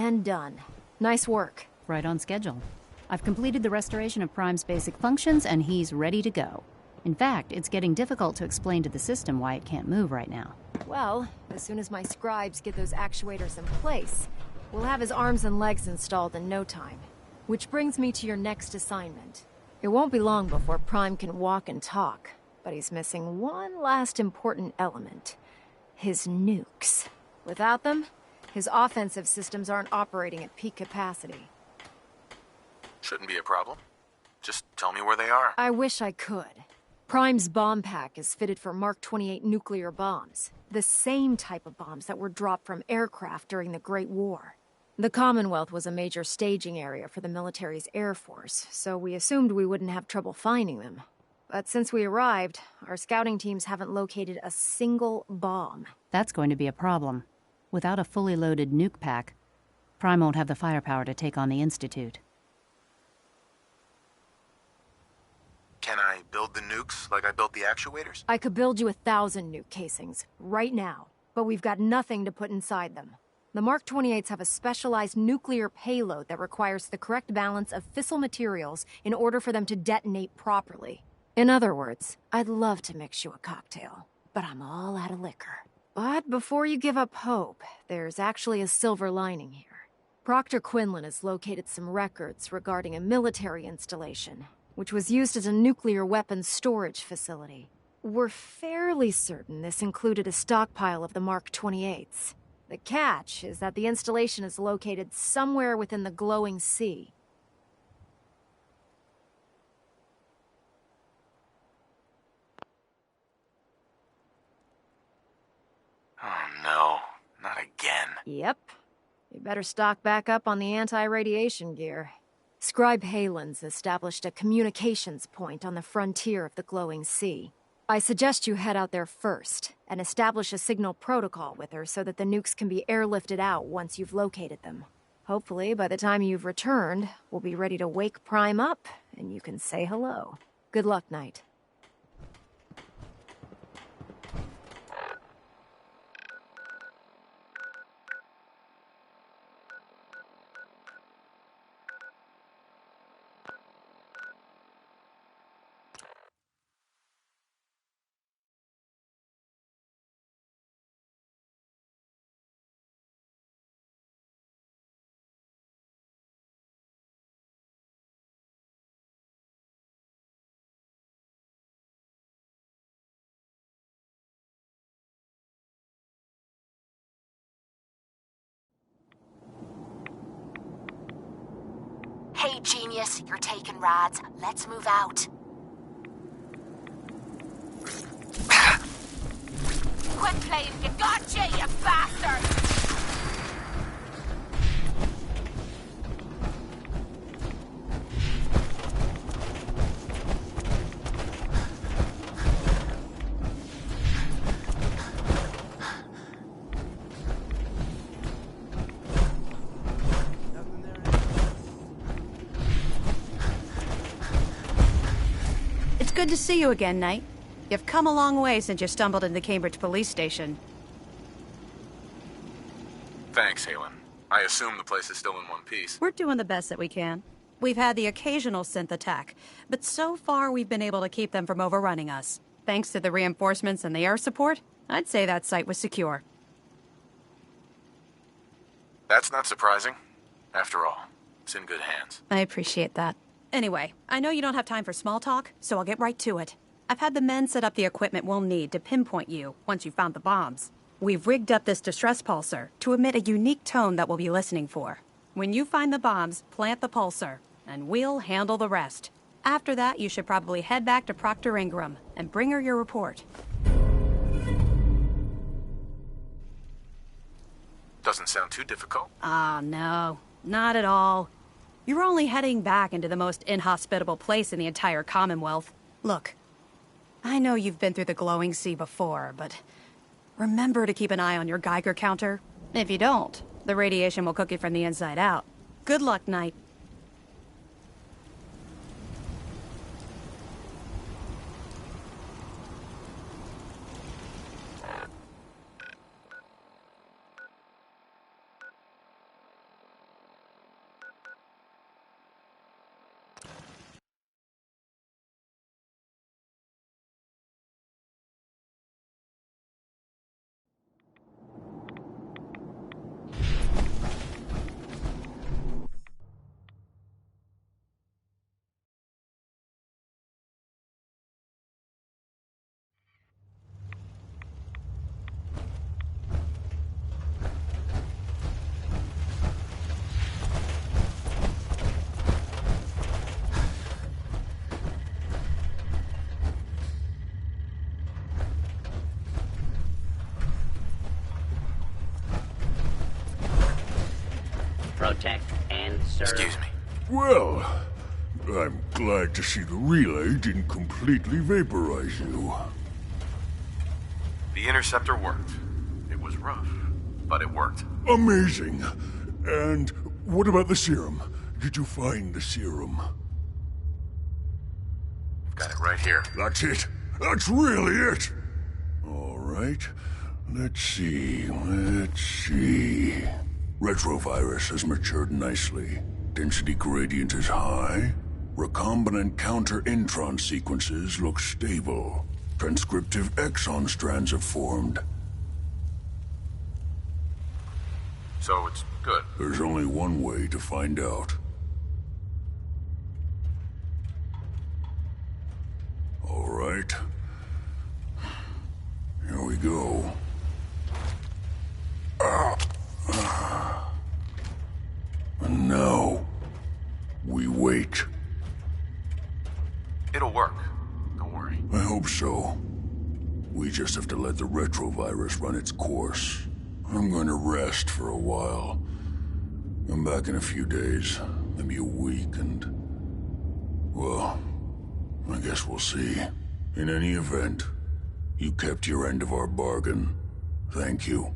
and done. Nice work. Right on schedule. I've completed the restoration of Prime's basic functions, and he's ready to go. In fact, it's getting difficult to explain to the system why it can't move right now. Well, as soon as my scribes get those actuators in place, we'll have his arms and legs installed in no time. Which brings me to your next assignment. It won't be long before Prime can walk and talk, but he's missing one last important element. His nukes. Without them, his offensive systems aren't operating at peak capacity. Shouldn't be a problem. Just tell me where they are. I wish I could. Prime's bomb pack is fitted for Mark 28 nuclear bombs, the same type of bombs that were dropped from aircraft during the Great War. The Commonwealth was a major staging area for the military's air force, so we assumed we wouldn't have trouble finding them. But since we arrived, our scouting teams haven't located a single bomb. That's going to be a problem. Without a fully loaded nuke pack, Prime won't have the firepower to take on the Institute. Can I build the nukes like I built the actuators? I could build you 1,000 nuke casings, right now, but we've got nothing to put inside them. The Mark 28s have a specialized nuclear payload that requires the correct balance of fissile materials in order for them to detonate properly. In other words, I'd love to mix you a cocktail, but I'm all out of liquor. But before you give up hope, there's actually a silver lining here. Proctor Quinlan has located some records regarding a military installation, which was used as a nuclear weapons storage facility. We're fairly certain this included a stockpile of the Mark 28s. The catch is that the installation is located somewhere within the glowing sea. Oh no, not again. Yep. You better stock back up on the anti-radiation gear. Scribe Halen's established a communications point on the frontier of the glowing sea. I suggest you head out there first, and establish a signal protocol with her so that the nukes can be airlifted out once you've located them. Hopefully, by the time you've returned, we'll be ready to wake Prime up, and you can say hello. Good luck, Knight. Hey, genius, you're taking rides. Let's move out. Quit playing you gotcha, you bastard! Good to see you again, Knight. You've come a long way since you stumbled into the Cambridge police station. Thanks, Halen. I assume the place is still in one piece. We're doing the best that we can. We've had the occasional synth attack, but so far we've been able to keep them from overrunning us. Thanks to the reinforcements and the air support, I'd say that site was secure. That's not surprising. After all, it's in good hands. I appreciate that. Anyway, I know you don't have time for small talk, so I'll get right to it. I've had the men set up the equipment we'll need to pinpoint you once you've found the bombs. We've rigged up this distress pulsar to emit a unique tone that we'll be listening for. When you find the bombs, plant the pulsar, and we'll handle the rest. After that, you should probably head back to Proctor Ingram and bring her your report. Doesn't sound too difficult. Ah, no. Not at all. You're only heading back into the most inhospitable place in the entire Commonwealth. Look, I know you've been through the glowing sea before, but remember to keep an eye on your Geiger counter. If you don't, the radiation will cook you from the inside out. Good luck, Knight. protect, and serve. Excuse me. Well, I'm glad to see the relay didn't completely vaporize you. The interceptor worked. It was rough, but it worked. Amazing. And what about the serum? Did you find the serum? I've got it right here. That's it. That's really it. All right. Let's see. Retrovirus has matured nicely. Density gradient is high. Recombinant counter-intron sequences look stable. Transcriptive exon strands have formed. So it's good. There's only one way to find out. All right. Here we go. And now, we wait. It'll work. Don't worry. I hope so. We just have to let the retrovirus run its course. I'm going to rest for a while. I'm back in a few days, maybe a week, and... well, I guess we'll see. In any event, you kept your end of our bargain. Thank you.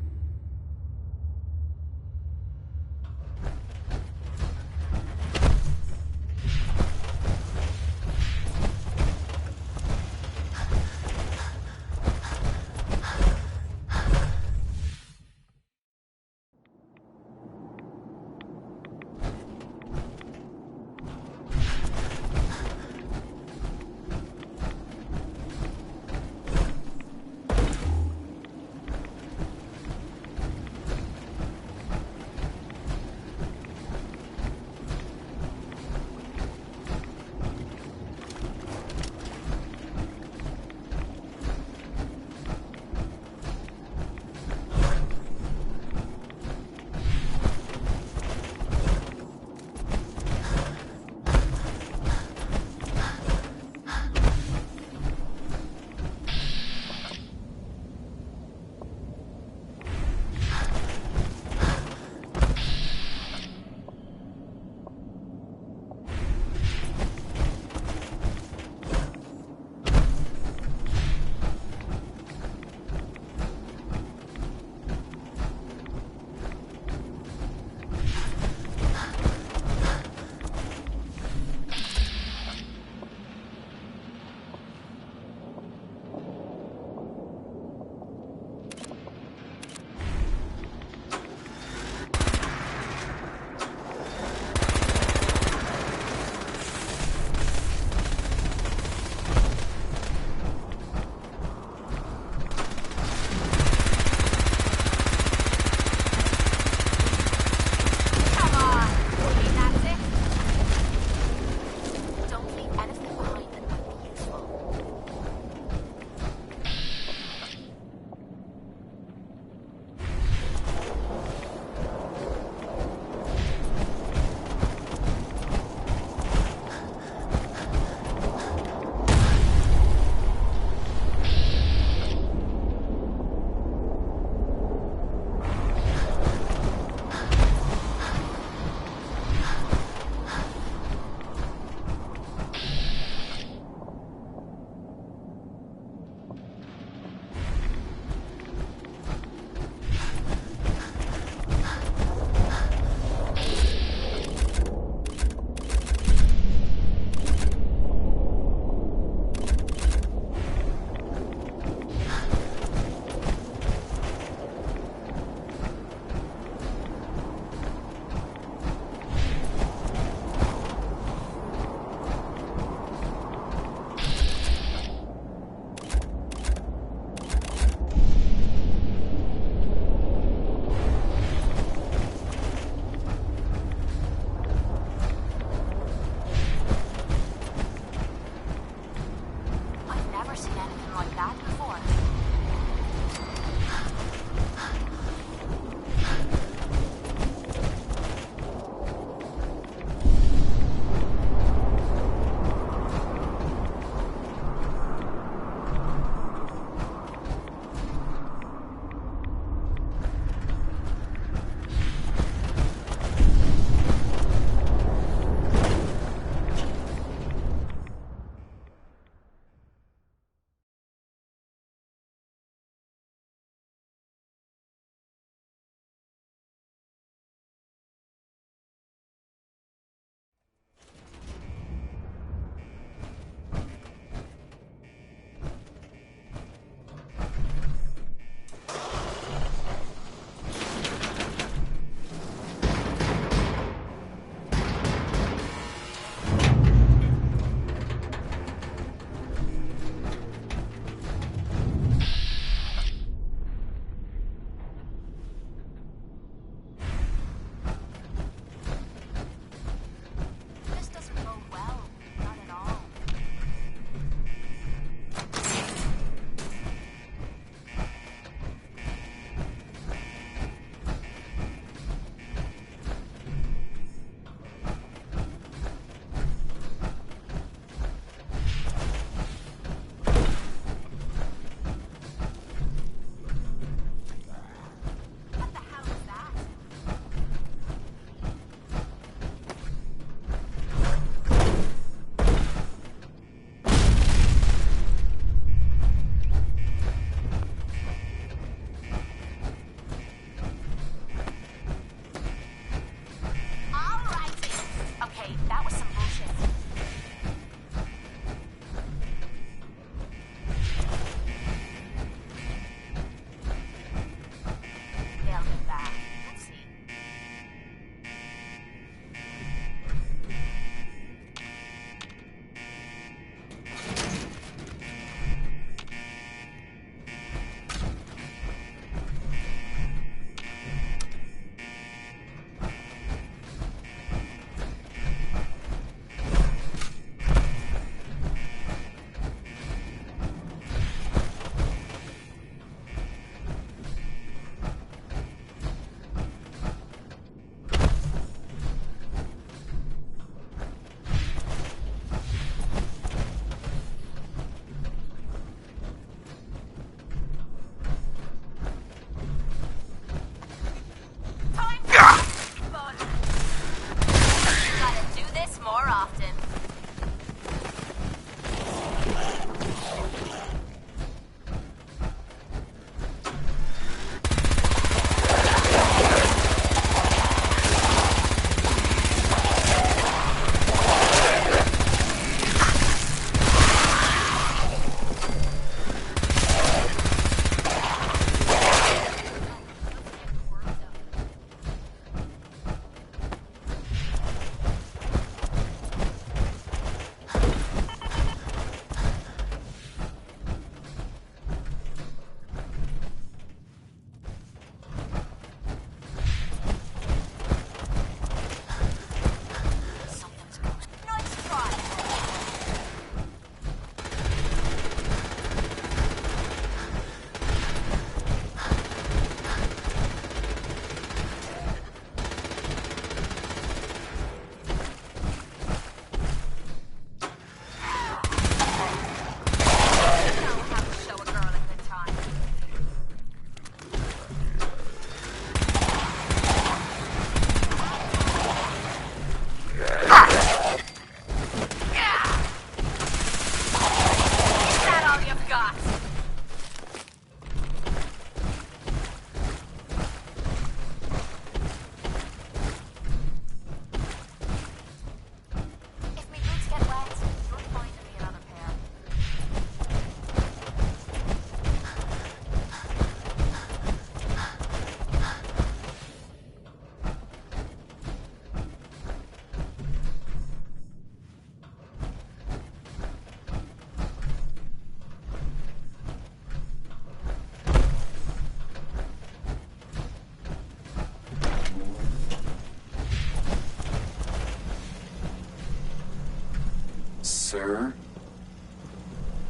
Sir?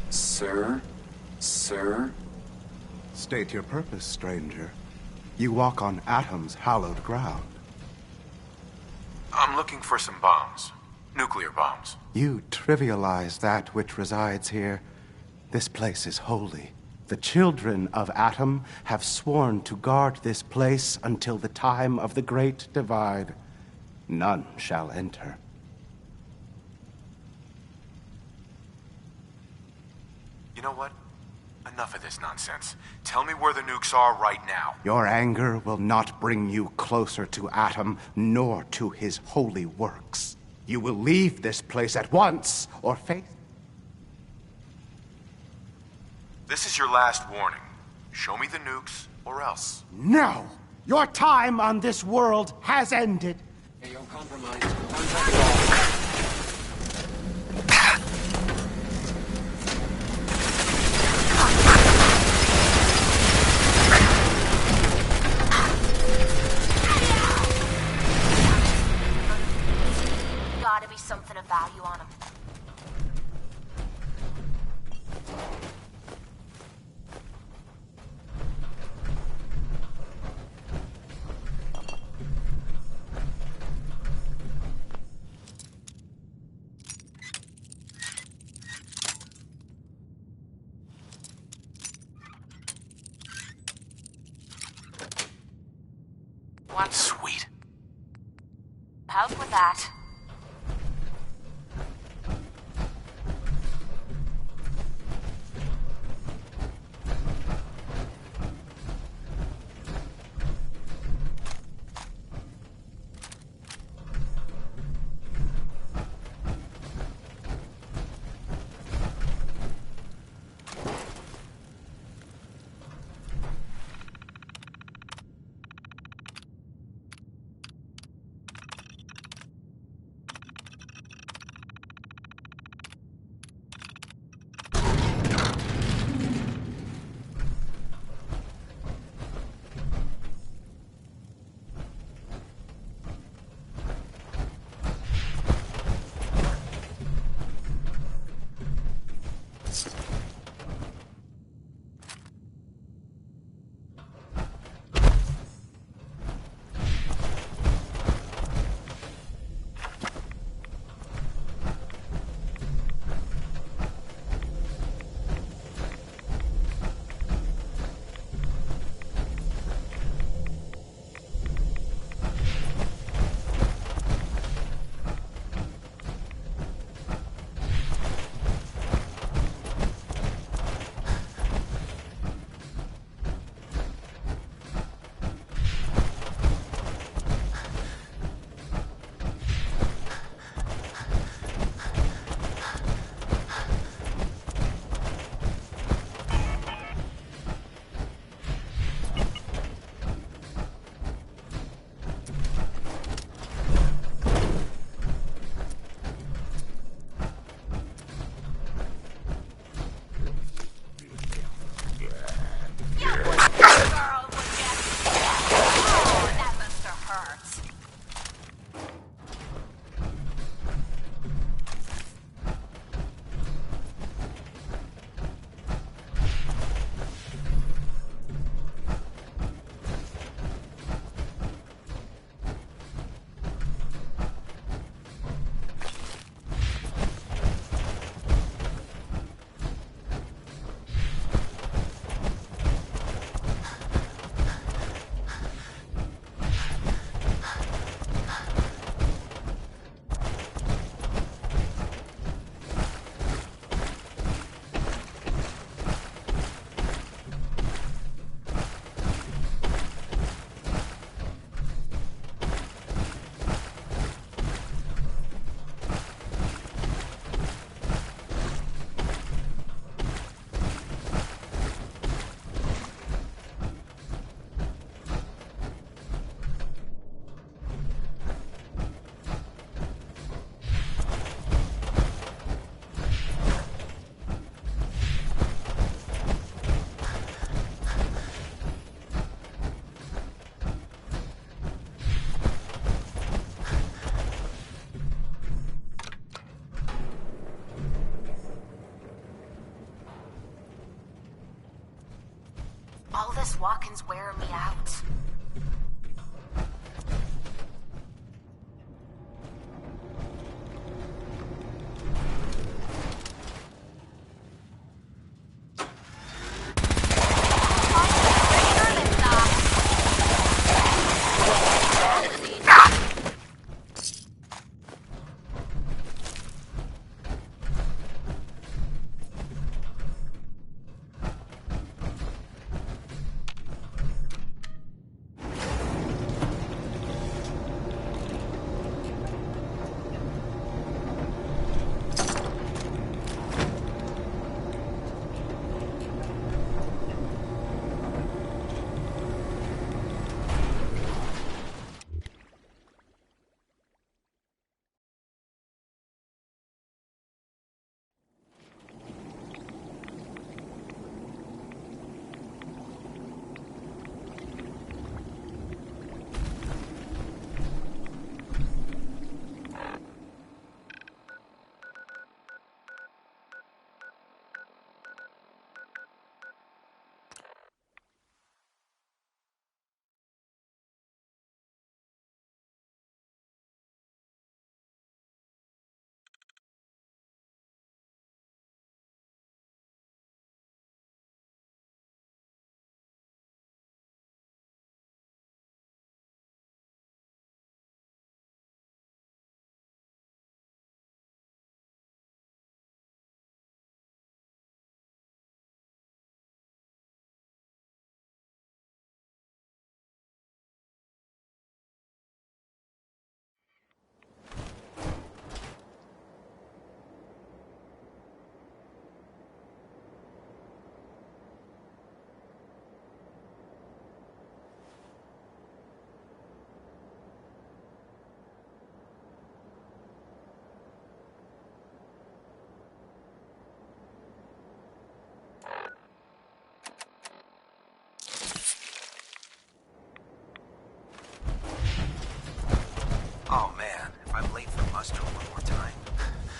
Sir? Sir? State your purpose, stranger. You walk on Atom's hallowed ground. I'm looking for some bombs. Nuclear bombs. You trivialize that which resides here. This place is holy. The children of Atom have sworn to guard this place until the time of the Great Divide. None shall enter. You know what? Enough of this nonsense. Tell me where the nukes are right now. Your anger will not bring you closer to Atom, nor to his holy works. You will leave this place at once, or face... This is your last warning. Show me the nukes, or else. No! Your time on this world has ended. Hey, you're compromised. Contact Gotta be something of value on him. Sweet. Help with that. Walken's wearing me out. Oh man, if I'm late for muster one more time,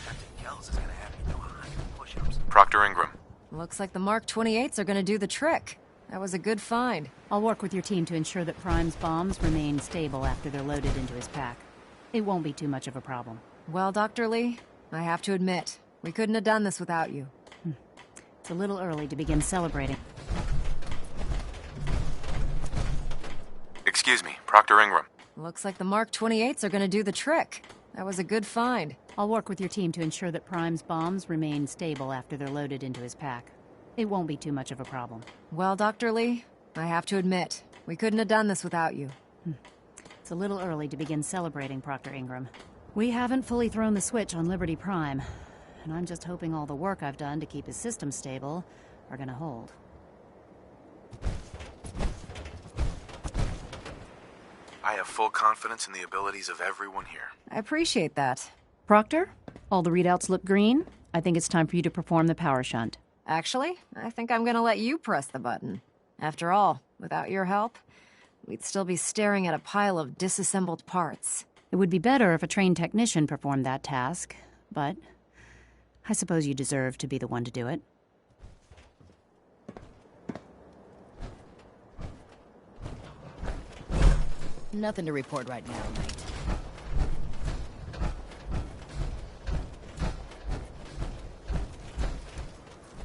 Captain Kells is gonna have me do 100 push-ups. Proctor Ingram. Looks like the Mark 28s are gonna do the trick. That was a good find. I'll work with your team to ensure that Prime's bombs remain stable after they're loaded into his pack. It won't be too much of a problem. Well, Dr. Lee, I have to admit, we couldn't have done this without you. It's a little early to begin celebrating. Excuse me, Proctor Ingram. Looks like the Mark 28s are gonna do the trick. That was a good find. I'll work with your team to ensure that Prime's bombs remain stable after they're loaded into his pack. It won't be too much of a problem. Well, Dr. Lee, I have to admit, we couldn't have done this without you. It's a little early to begin celebrating, Proctor Ingram. We haven't fully thrown the switch on Liberty Prime, and I'm just hoping all the work I've done to keep his system stable are gonna hold. I have full confidence in the abilities of everyone here. I appreciate that. Proctor, all the readouts look green. I think it's time for you to perform the power shunt. Actually, I think I'm gonna let you press the button. After all, without your help, we'd still be staring at a pile of disassembled parts. It would be better if a trained technician performed that task, but I suppose you deserve to be the one to do it. Nothing to report right now, mate.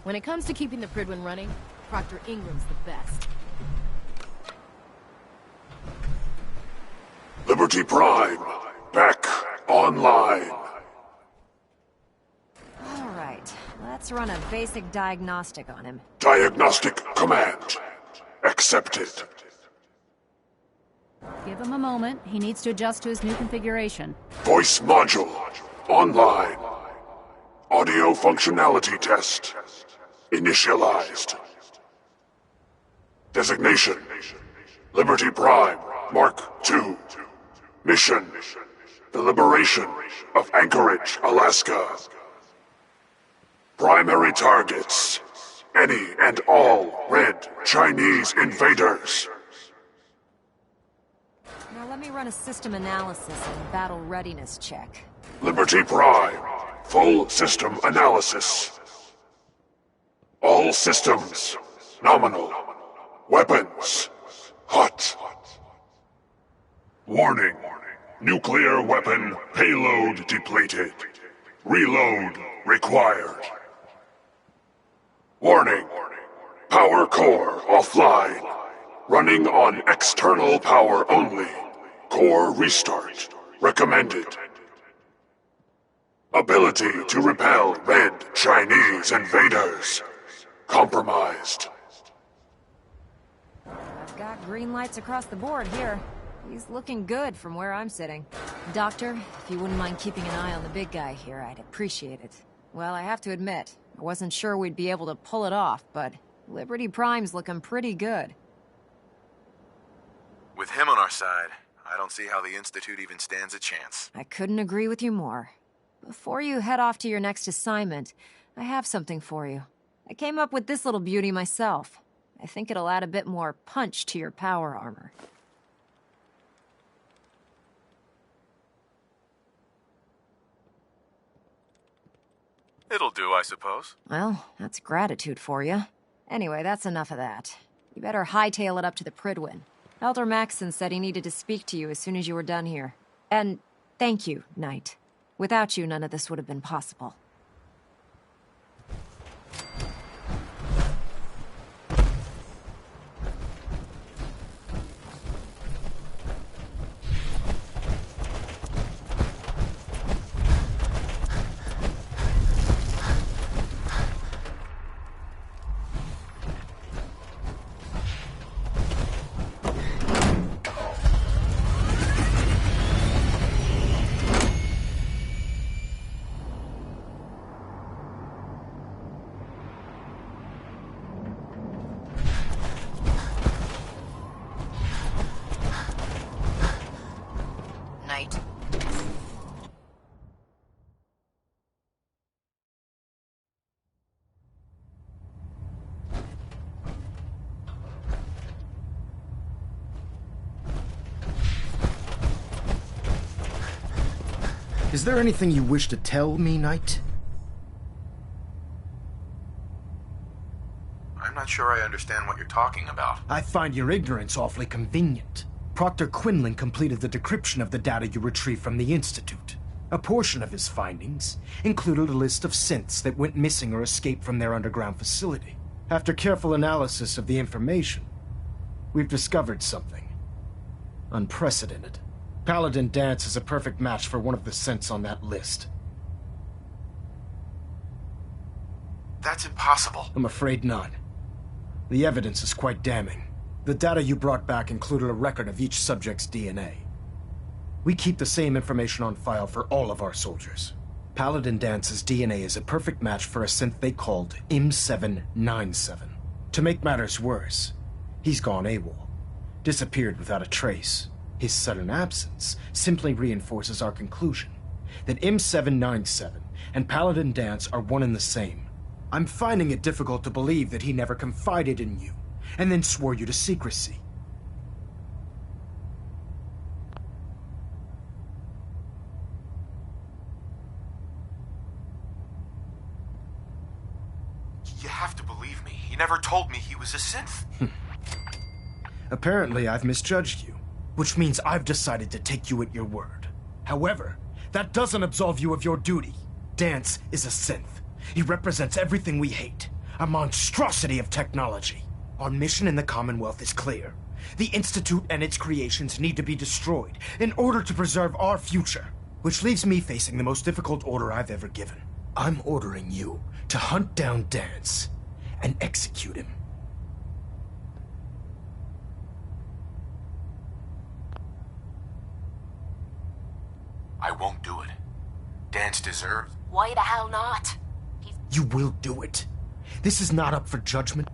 When it comes to keeping the Prydwen running, Proctor Ingram's the best. Liberty Prime, back online. All right, let's run a basic diagnostic on him. Diagnostic command accepted. Give him a moment. He needs to adjust to his new configuration. Voice module online. Audio functionality test initialized. Designation: Liberty Prime Mark II. Mission: the liberation of Anchorage, Alaska. Primary targets: any and all Red Chinese invaders. Now let me run a system analysis and battle readiness check. Liberty Prime, full system analysis. All systems nominal. Weapons. Hot. Warning. Nuclear weapon payload depleted. Reload required. Warning. Power core offline. Running on external power only. Core restart recommended. Ability to repel red Chinese invaders. Compromised. I've got green lights across the board here. He's looking good from where I'm sitting. Doctor, if you wouldn't mind keeping an eye on the big guy here, I'd appreciate it. Well, I have to admit, I wasn't sure we'd be able to pull it off, but Liberty Prime's looking pretty good. With him on our side, I don't see how the Institute even stands a chance. I couldn't agree with you more. Before you head off to your next assignment, I have something for you. I came up with this little beauty myself. I think it'll add a bit more punch to your power armor. It'll do, I suppose. Well, that's gratitude for you. Anyway, that's enough of that. You better hightail it up to the Prydwen. Elder Maxson said he needed to speak to you as soon as you were done here. And thank you, Knight. Without you, none of this would have been possible. Is there anything you wish to tell me, Knight? I'm not sure I understand what you're talking about. I find your ignorance awfully convenient. Proctor Quinlan completed the decryption of the data you retrieved from the Institute. A portion of his findings included a list of synths that went missing or escaped from their underground facility. After careful analysis of the information, we've discovered something unprecedented. Paladin Danse is a perfect match for one of the synths on that list. That's impossible. I'm afraid not. The evidence is quite damning. The data you brought back included a record of each subject's DNA. We keep the same information on file for all of our soldiers. Paladin Dance's DNA is a perfect match for a synth they called M797. To make matters worse, he's gone AWOL. Disappeared without a trace. His sudden absence simply reinforces our conclusion that M797 and Paladin Danse are one and the same. I'm finding it difficult to believe that he never confided in you, and then swore you to secrecy. You have to believe me. He never told me he was a synth. Apparently, I've misjudged you, which means I've decided to take you at your word. However, that doesn't absolve you of your duty. Danse is a synth. He represents everything we hate, a monstrosity of technology. Our mission in the Commonwealth is clear. The Institute and its creations need to be destroyed in order to preserve our future, which leaves me facing the most difficult order I've ever given. I'm ordering you to hunt down Danse and execute him. I won't do it. Danse deserves... Why the hell not? You will do it. This is not up for judgment.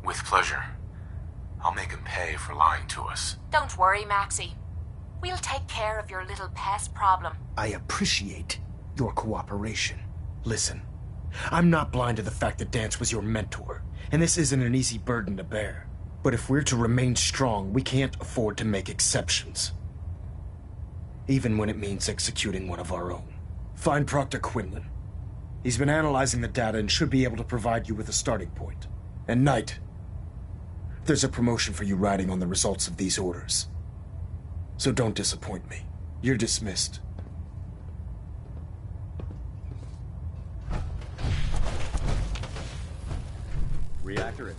With pleasure. I'll make him pay for lying to us. Don't worry, Maxie. We'll take care of your little pest problem. I appreciate your cooperation. Listen, I'm not blind to the fact that Danse was your mentor, and this isn't an easy burden to bear. But if we're to remain strong, we can't afford to make exceptions. Even when it means executing one of our own. Find Proctor Quinlan. He's been analyzing the data and should be able to provide you with a starting point. And Knight, there's a promotion for you riding on the results of these orders. So don't disappoint me. You're dismissed. Reactor it.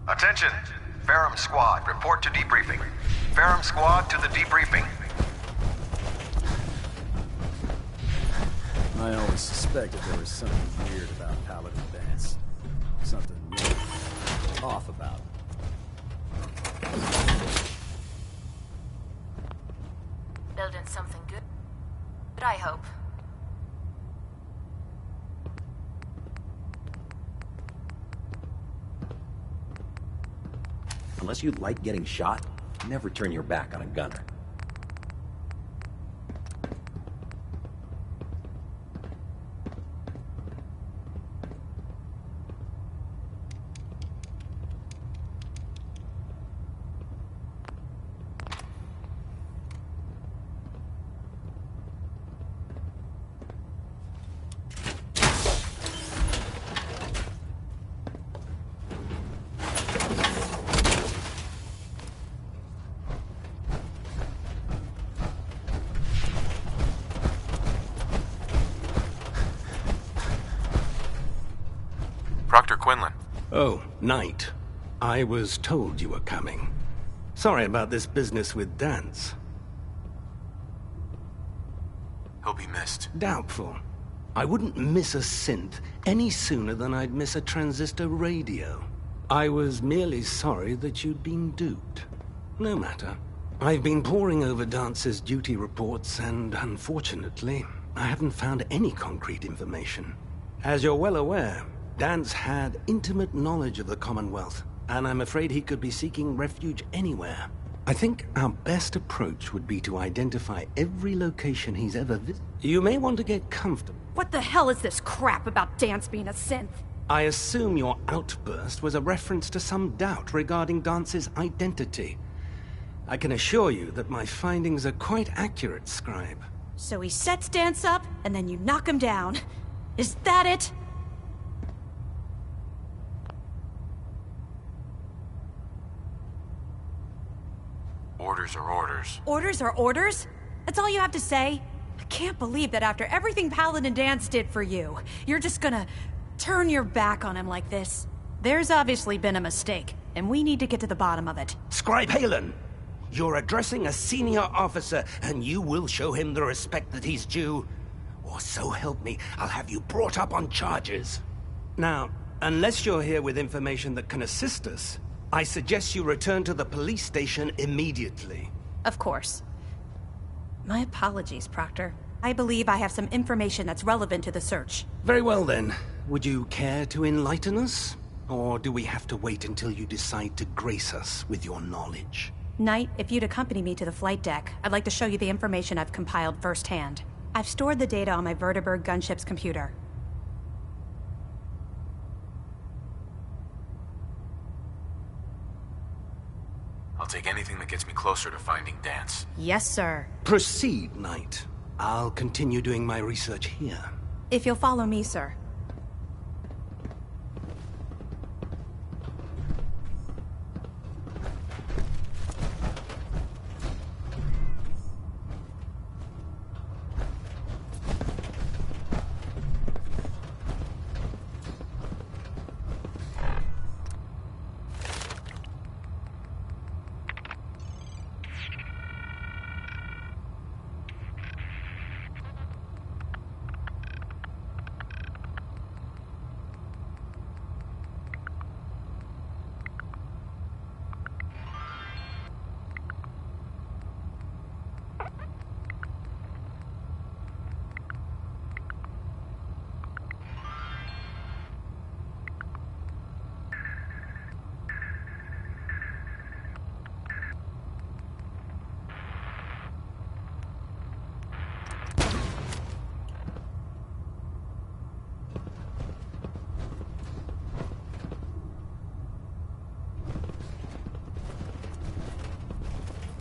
Attention! Ferrum Squad, report to debriefing. Ferrum Squad to the debriefing. I always suspected there was something weird about Paladin Danse. Something off about him. Building something good, I hope. Unless you like getting shot, never turn your back on a gunner. Proctor Quinlan. Oh, Knight. I was told you were coming. Sorry about this business with Danse. He'll be missed. Doubtful. I wouldn't miss a synth any sooner than I'd miss a transistor radio. I was merely sorry that you'd been duped. No matter. I've been poring over Dance's duty reports, and unfortunately, I haven't found any concrete information. As you're well aware, Danse had intimate knowledge of the Commonwealth, and I'm afraid he could be seeking refuge anywhere. I think our best approach would be to identify every location he's ever visited. You may want to get comfortable. What the hell is this crap about Danse being a synth? I assume your outburst was a reference to some doubt regarding Dance's identity. I can assure you that my findings are quite accurate, Scribe. So he sets Danse up, and then you knock him down. Is that it? Orders are orders. Orders are orders? That's all you have to say? I can't believe that after everything Paladin Danse did for you, you're just gonna turn your back on him like this. There's obviously been a mistake, and we need to get to the bottom of it. Scribe Halen! You're addressing a senior officer, and you will show him the respect that he's due. Or so help me, I'll have you brought up on charges. Now, unless you're here with information that can assist us, I suggest you return to the police station immediately. Of course. My apologies, Proctor. I believe I have some information that's relevant to the search. Very well then. Would you care to enlighten us? Or do we have to wait until you decide to grace us with your knowledge? Knight, if you'd accompany me to the flight deck, I'd like to show you the information I've compiled firsthand. I've stored the data on my Vertibird gunship's computer. I'll take anything that gets me closer to finding Danse. Yes, sir. Proceed, Knight. I'll continue doing my research here. If you'll follow me, sir.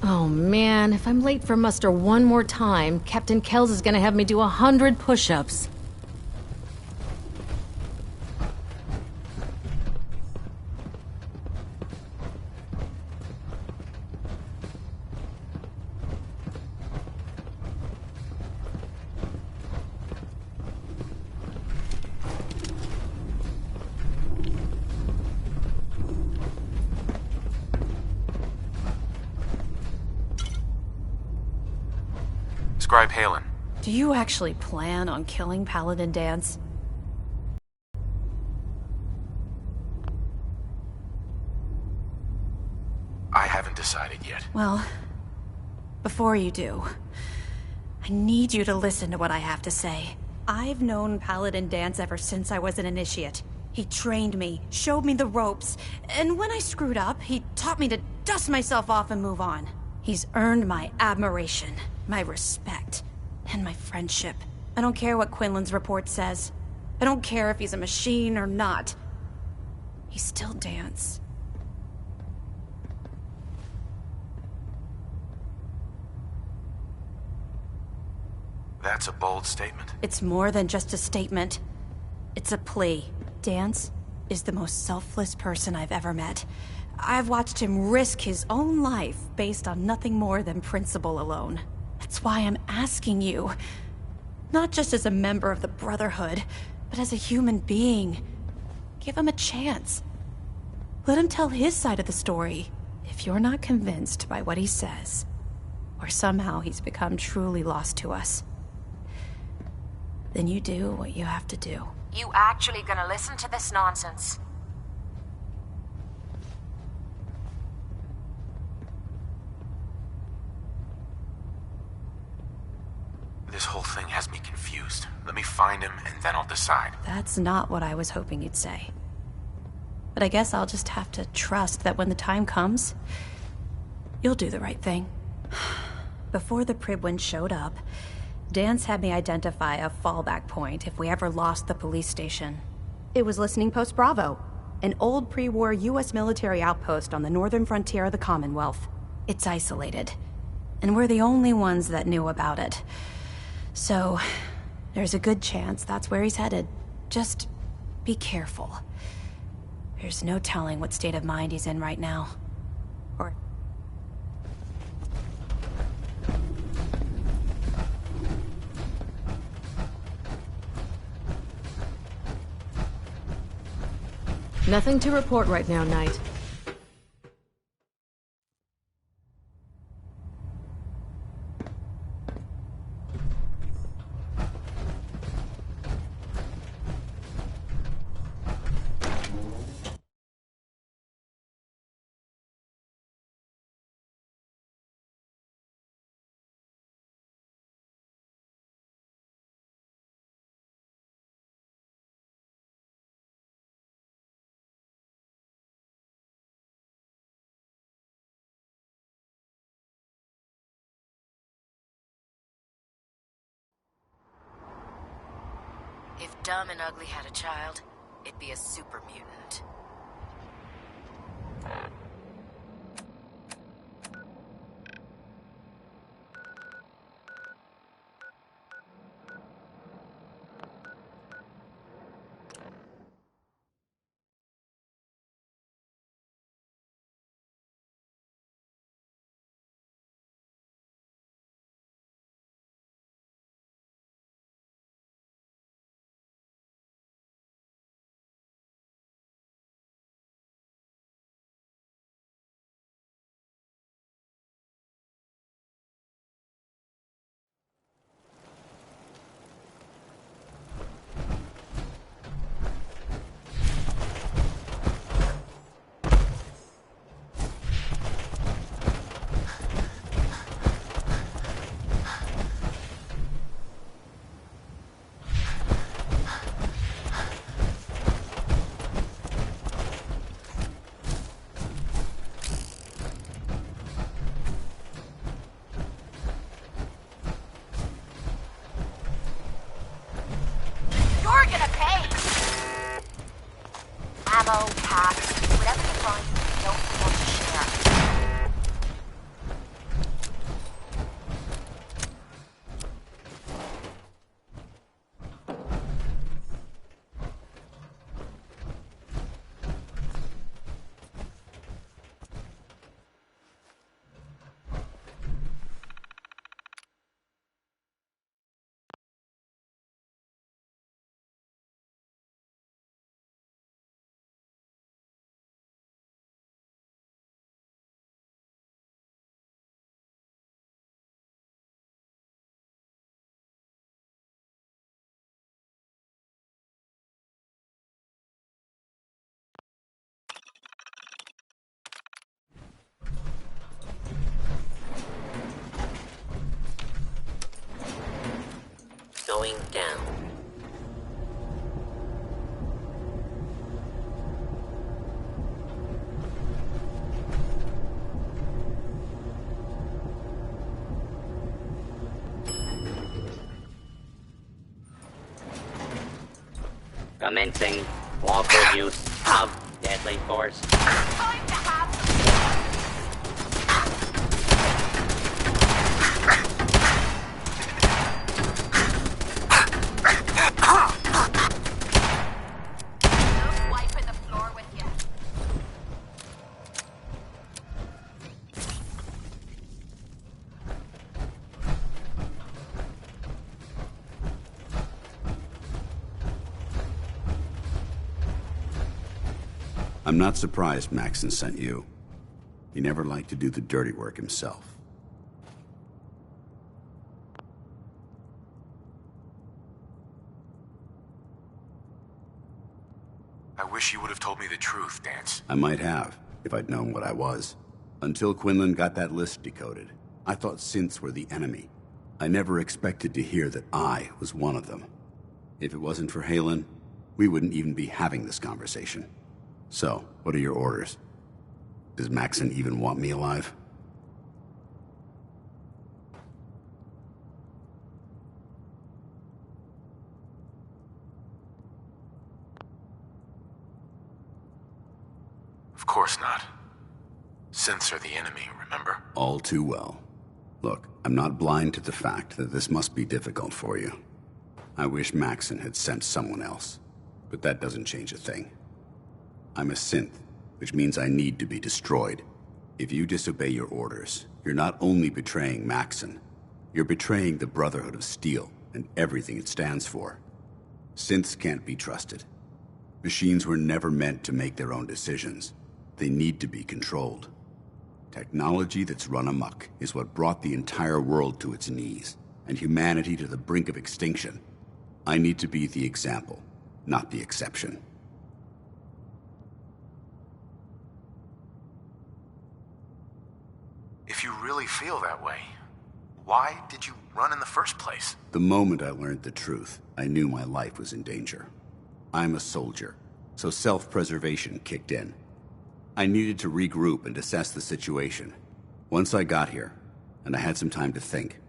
Oh man, if I'm late for muster one more time, Captain Kells is gonna have me do 100 push-ups. Scribe Halen. Do you actually plan on killing Paladin Danse? I haven't decided yet. Well, before you do, I need you to listen to what I have to say. I've known Paladin Danse ever since I was an initiate. He trained me, showed me the ropes, and when I screwed up, he taught me to dust myself off and move on. He's earned my admiration, my respect, and my friendship. I don't care what Quinlan's report says. I don't care if he's a machine or not. He's still Danse. That's a bold statement. It's more than just a statement. It's a plea. Danse is the most selfless person I've ever met. I've watched him risk his own life based on nothing more than principle alone. That's why I'm asking you. Not just as a member of the Brotherhood, but as a human being. Give him a chance. Let him tell his side of the story. If you're not convinced by what he says, or somehow he's become truly lost to us, then you do what you have to do. You actually gonna listen to this nonsense? This whole thing has me confused. Let me find him, and then I'll decide. That's not what I was hoping you'd say. But I guess I'll just have to trust that when the time comes, you'll do the right thing. Before the Prydwen showed up, Danse had me identify a fallback point if we ever lost the police station. It was Listening Post Bravo, an old pre-war US military outpost on the northern frontier of the Commonwealth. It's isolated, and we're the only ones that knew about it. So, there's a good chance that's where he's headed. Just be careful. There's no telling what state of mind he's in right now. Or... Nothing to report right now, Knight. If Dumb and Ugly had a child, it'd be a super mutant. going down. Commencing lawful use of deadly force. I'm not surprised Maxon sent you. He never liked to do the dirty work himself. I wish you would have told me the truth, Danse. I might have, if I'd known what I was. Until Quinlan got that list decoded, I thought synths were the enemy. I never expected to hear that I was one of them. If it wasn't for Haylen, we wouldn't even be having this conversation. So, what are your orders? Does Maxon even want me alive? Of course not. Synths are the enemy, remember? All too well. Look, I'm not blind to the fact that this must be difficult for you. I wish Maxon had sent someone else, but that doesn't change a thing. I'm a synth, which means I need to be destroyed. If you disobey your orders, you're not only betraying Maxon, you're betraying the Brotherhood of Steel and everything it stands for. Synths can't be trusted. Machines were never meant to make their own decisions. They need to be controlled. Technology that's run amok is what brought the entire world to its knees, and humanity to the brink of extinction. I need to be the example, not the exception. If you really feel that way, why did you run in the first place? The moment I learned the truth, I knew my life was in danger. I'm a soldier, so self-preservation kicked in. I needed to regroup and assess the situation. Once I got here, and I had some time to think,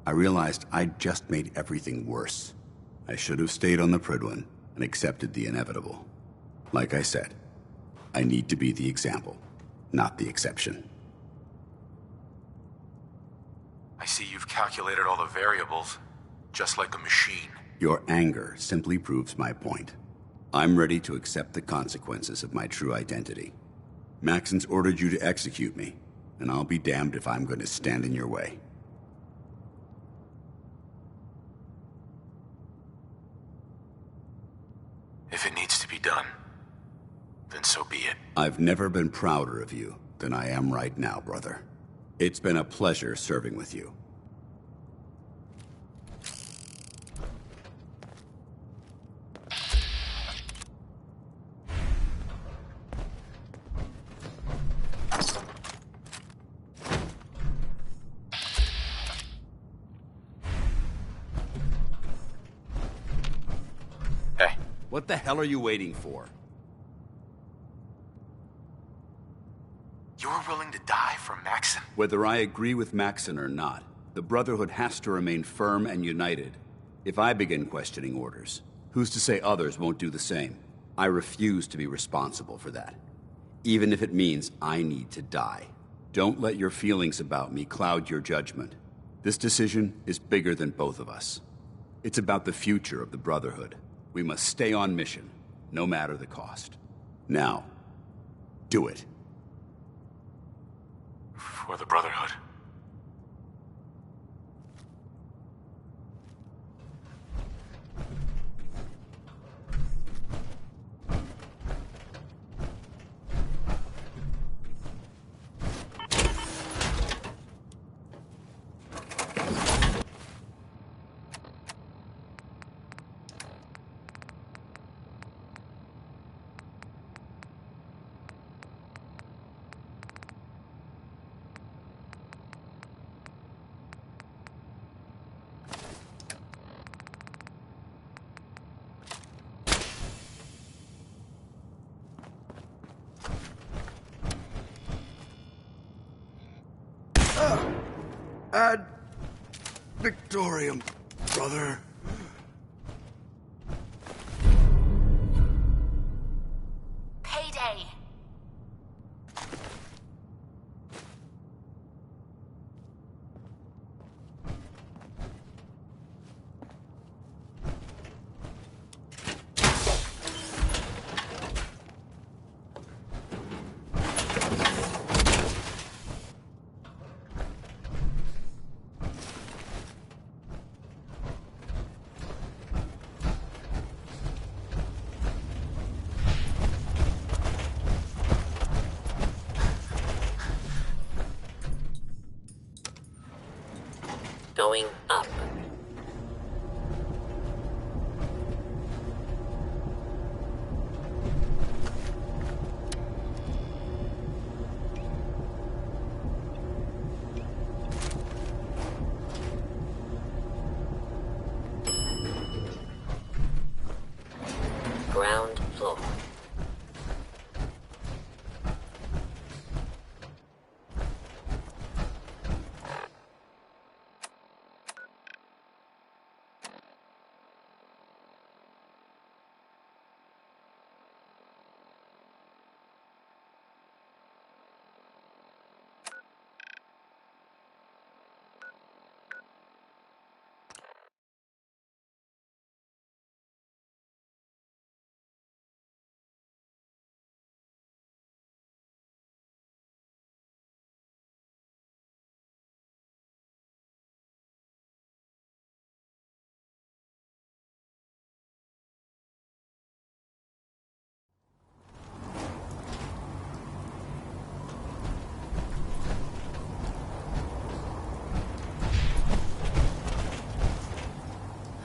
I realized I'd just made everything worse. I should have stayed on the Prydwen and accepted the inevitable. Like I said, I need to be the example, not the exception. I see you've calculated all the variables, just like a machine. Your anger simply proves my point. I'm ready to accept the consequences of my true identity. Maxon's ordered you to execute me, and I'll be damned if I'm going to stand in your way. If it needs to be done, then so be it. I've never been prouder of you than I am right now, brother. It's been a pleasure serving with you. Hey. What the hell are you waiting for? You were willing to die for Maxon? Whether I agree with Maxon or not, the Brotherhood has to remain firm and united. If I begin questioning orders, who's to say others won't do the same? I refuse to be responsible for that, even if it means I need to die. Don't let your feelings about me cloud your judgment. This decision is bigger than both of us. It's about the future of the Brotherhood. We must stay on mission, no matter the cost. Now, do it. For the Brotherhood. Ad Victorium, brother. Payday. Going up. Ground floor.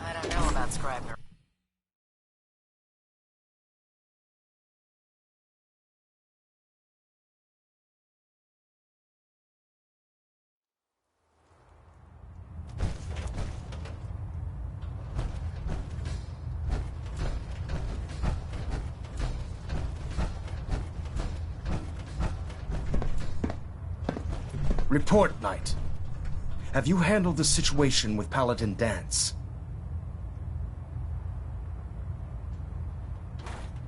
I don't know about Scribner. Report, Knight. Have you handled the situation with Paladin Danse?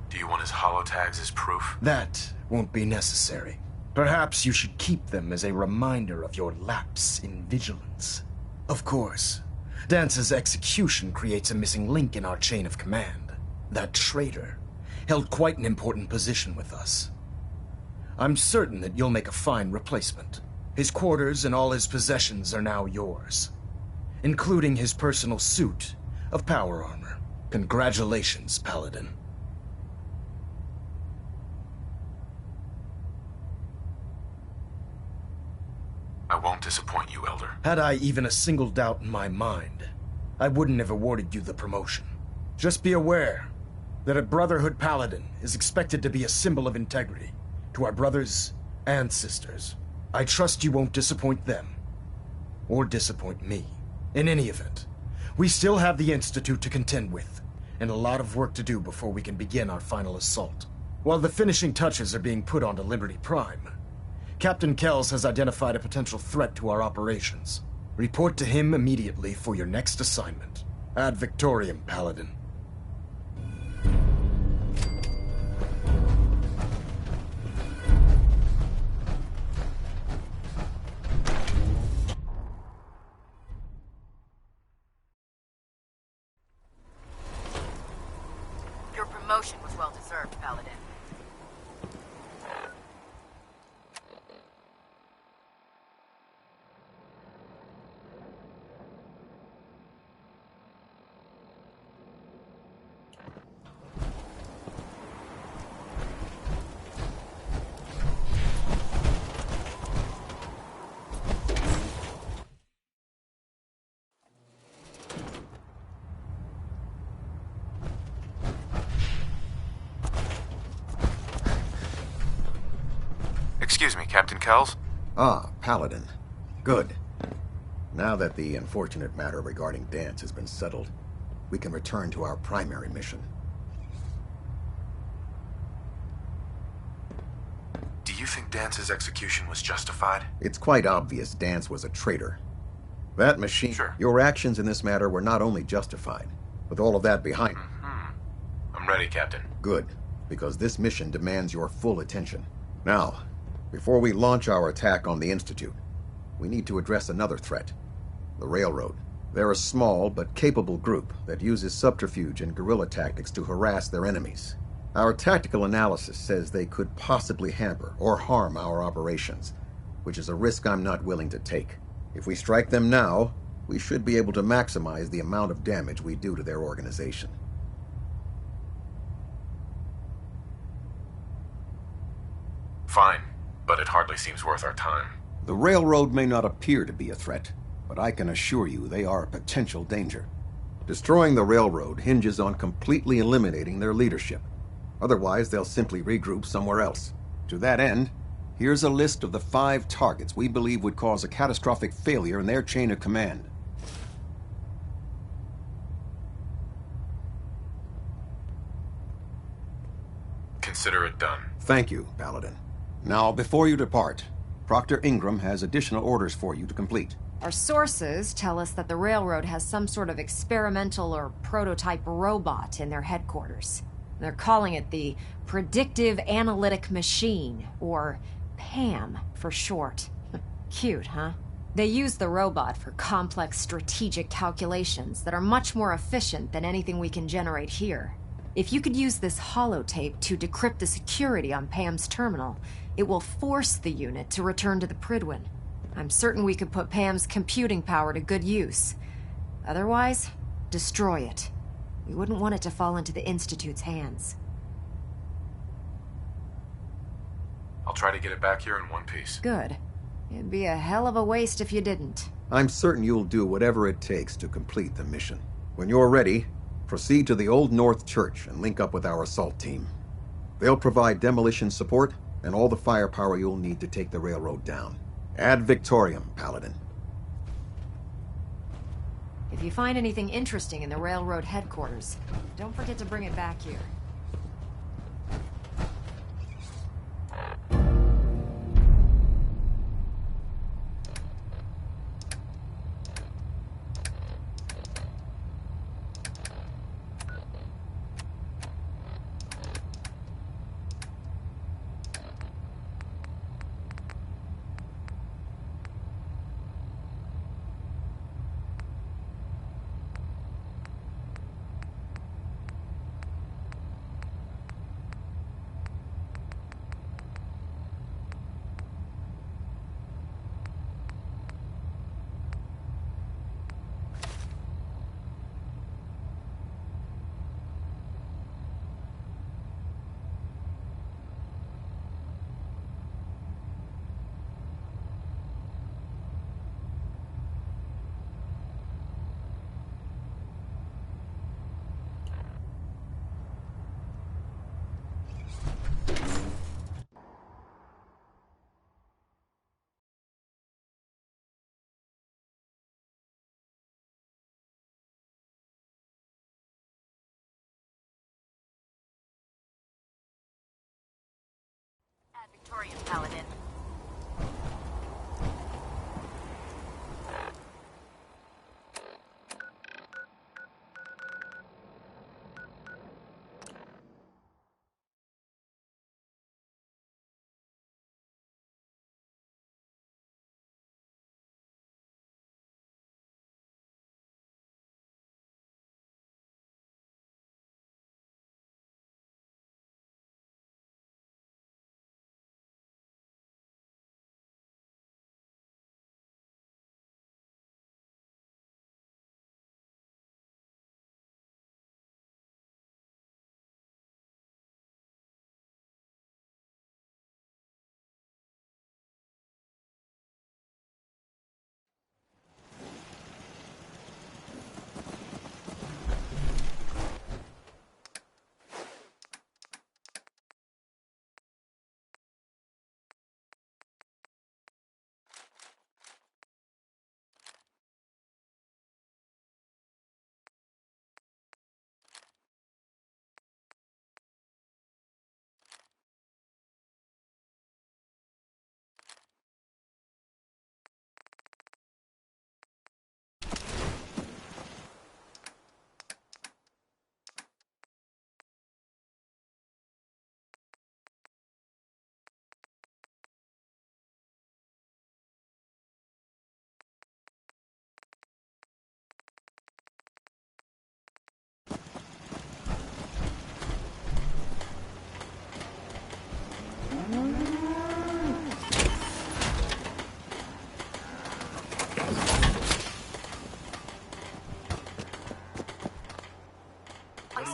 Do you want his holotags as proof? That won't be necessary. Perhaps you should keep them as a reminder of your lapse in vigilance. Of course, Dance's execution creates a missing link in our chain of command. That traitor held quite an important position with us. I'm certain that you'll make a fine replacement. His quarters and all his possessions are now yours, including his personal suit of power armor. Congratulations, Paladin. I won't disappoint you, Elder. Had I even a single doubt in my mind, I wouldn't have awarded you the promotion. Just be aware that a Brotherhood Paladin is expected to be a symbol of integrity to our brothers and sisters. I trust you won't disappoint them, or disappoint me. In any event, we still have the Institute to contend with, and a lot of work to do before we can begin our final assault. While the finishing touches are being put onto Liberty Prime, Captain Kells has identified a potential threat to our operations. Report to him immediately for your next assignment. Ad Victorium, Paladin. Your promotion was well deserved, Paladin. Excuse me, Captain Kells? Ah, Paladin. Good. Now that the unfortunate matter regarding Danse has been settled, we can return to our primary mission. Do you think Dance's execution was justified? It's quite obvious Dance was a traitor. That machine... Sure. Your actions in this matter were not only justified, with all of that behind... I'm ready, Captain. Good, because this mission demands your full attention. Now, before we launch our attack on the Institute, we need to address another threat. The Railroad. They're a small but capable group that uses subterfuge and guerrilla tactics to harass their enemies. Our tactical analysis says they could possibly hamper or harm our operations, which is a risk I'm not willing to take. If we strike them now, we should be able to maximize the amount of damage we do to their organization. Fine, but it hardly seems worth our time. The Railroad may not appear to be a threat, but I can assure you they are a potential danger. Destroying the Railroad hinges on completely eliminating their leadership. Otherwise, they'll simply regroup somewhere else. To that end, here's a list of the 5 targets we believe would cause a catastrophic failure in their chain of command. Consider it done. Thank you, Paladin. Now, before you depart, Proctor Ingram has additional orders for you to complete. Our sources tell us that the Railroad has some sort of experimental or prototype robot in their headquarters. They're calling it the Predictive Analytic Machine, or PAM for short. Cute, huh? They use the robot for complex strategic calculations that are much more efficient than anything we can generate here. If you could use this holotape to decrypt the security on PAM's terminal, it will force the unit to return to the Prydwen. I'm certain we could put PAM's computing power to good use. Otherwise, destroy it. We wouldn't want it to fall into the Institute's hands. I'll try to get it back here in one piece. Good. It'd be a hell of a waste if you didn't. I'm certain you'll do whatever it takes to complete the mission. When you're ready, proceed to the Old North Church and link up with our assault team. They'll provide demolition support and all the firepower you'll need to take the Railroad down. Ad Victoriam, Paladin. If you find anything interesting in the Railroad headquarters, don't forget to bring it back here. Victorian Paladin.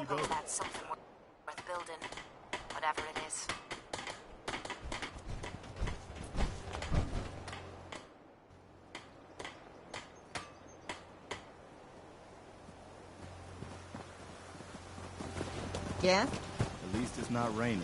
go. That's something worth building. Whatever it is. Yeah? At least it's not raining.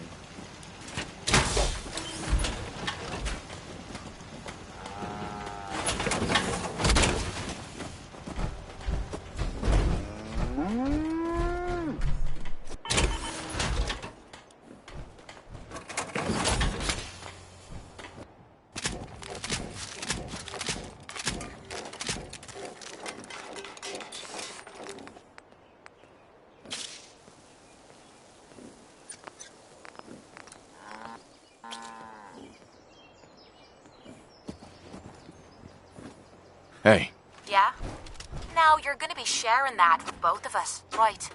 Hey. Yeah? Now you're gonna be sharing that with both of us, right?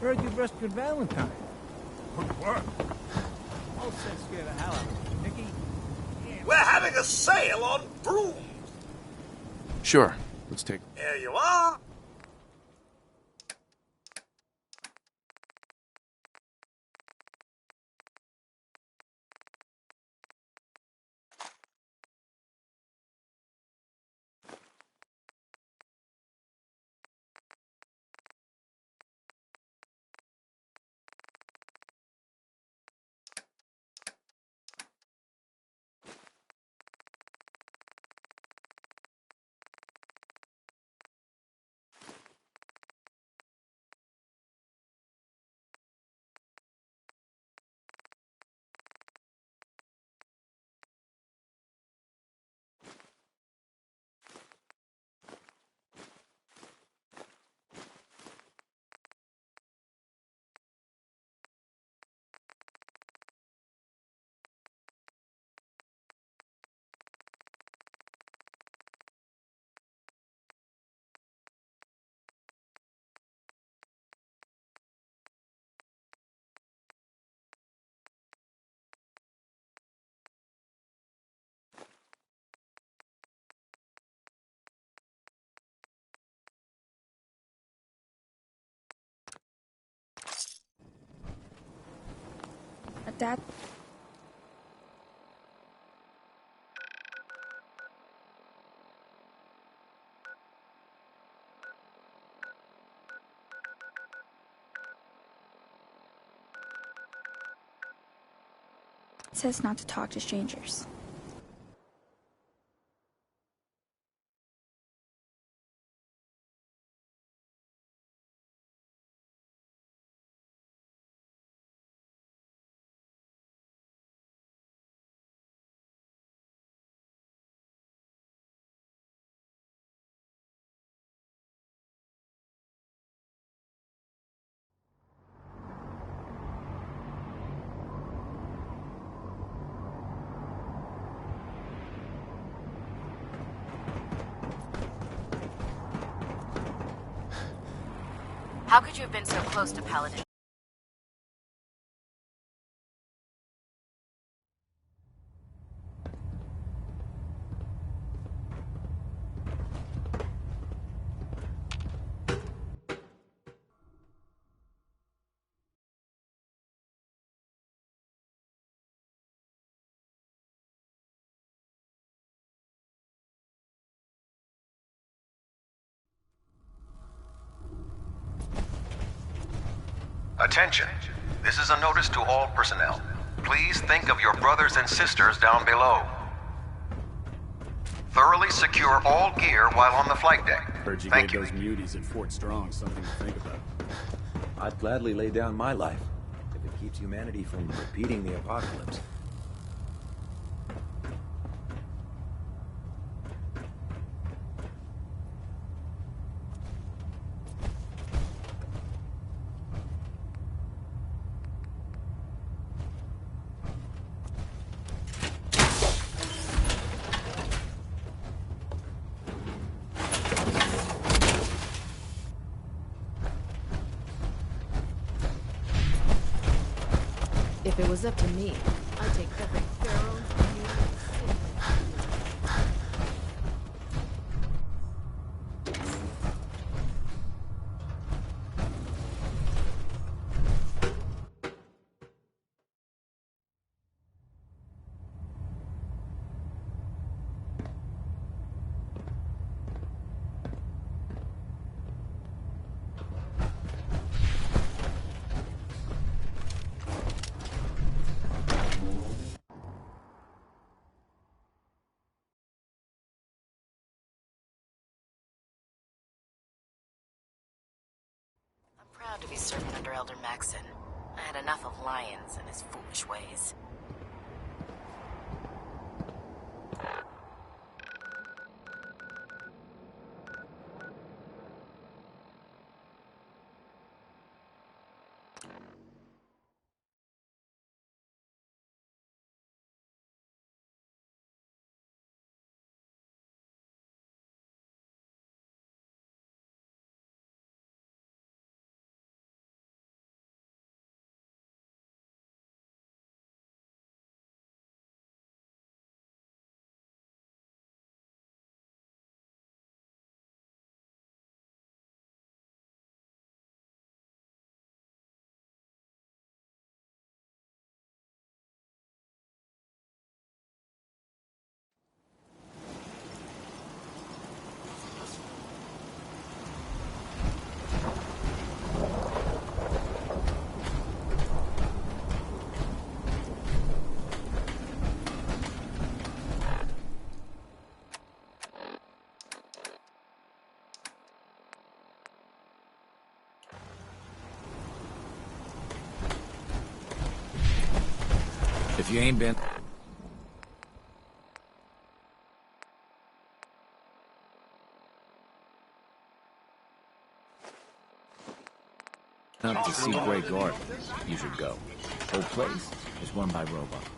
Heard you rescued Valentine. Good work. All set scared the hell out of me. Nicky? We're having a sale on brooms. Sure. Let's take... Here you are. Dad. It says not to talk to strangers. How could you have been so close to Paladin? Attention. This is a notice to all personnel. Please think of your brothers and sisters down below. Thoroughly secure all gear while on the flight deck. Heard you Thank gave those muties at Fort Strong something to think about. I'd gladly lay down my life if it keeps humanity from repeating the apocalypse. If it was up to me, I'd take every pharaoh. Proud to be serving under Elder Maxson. I had enough of Lyons and his foolish ways. If you ain't been... up to see Grey Garden, you should go. Whole place is run by robots.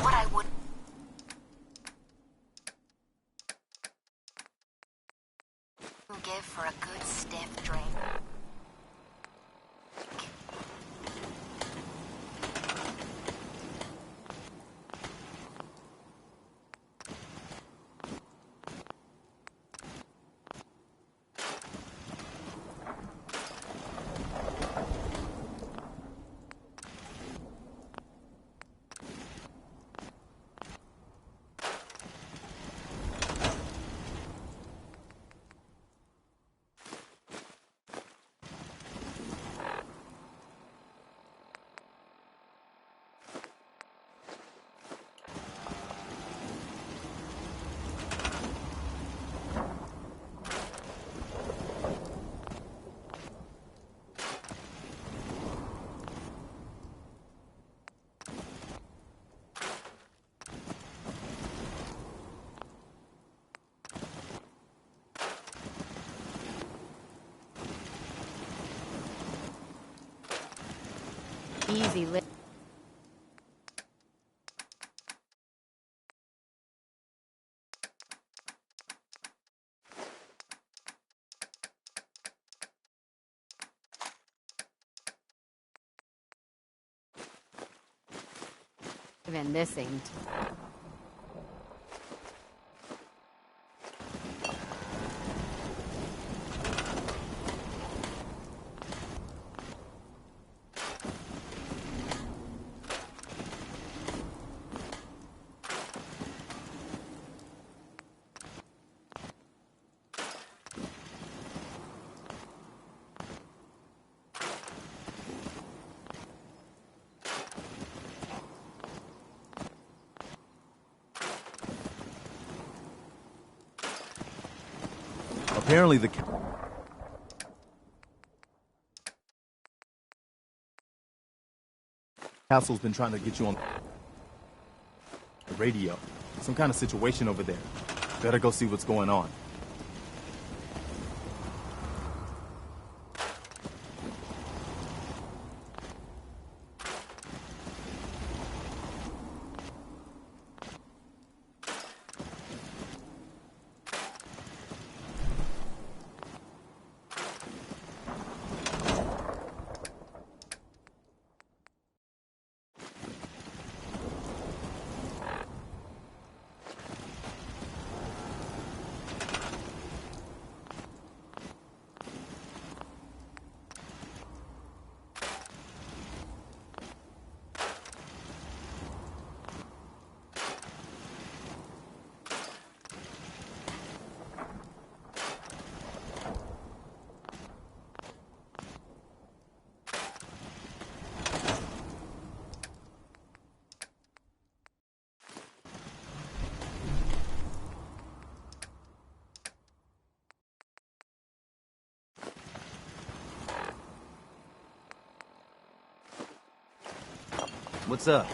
What I would give for a good stiff drink. Easy li- Even this ain't. Apparently the castle's been trying to get you on the radio. Some kind of situation over there. Better go see what's going on. What's up?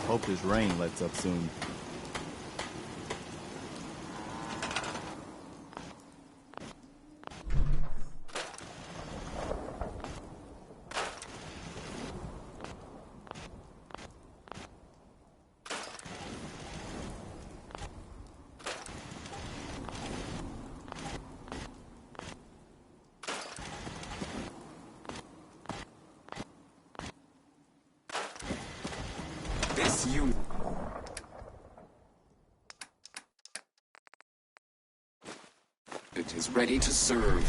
Hope this rain lets up soon. This unit is ready to serve.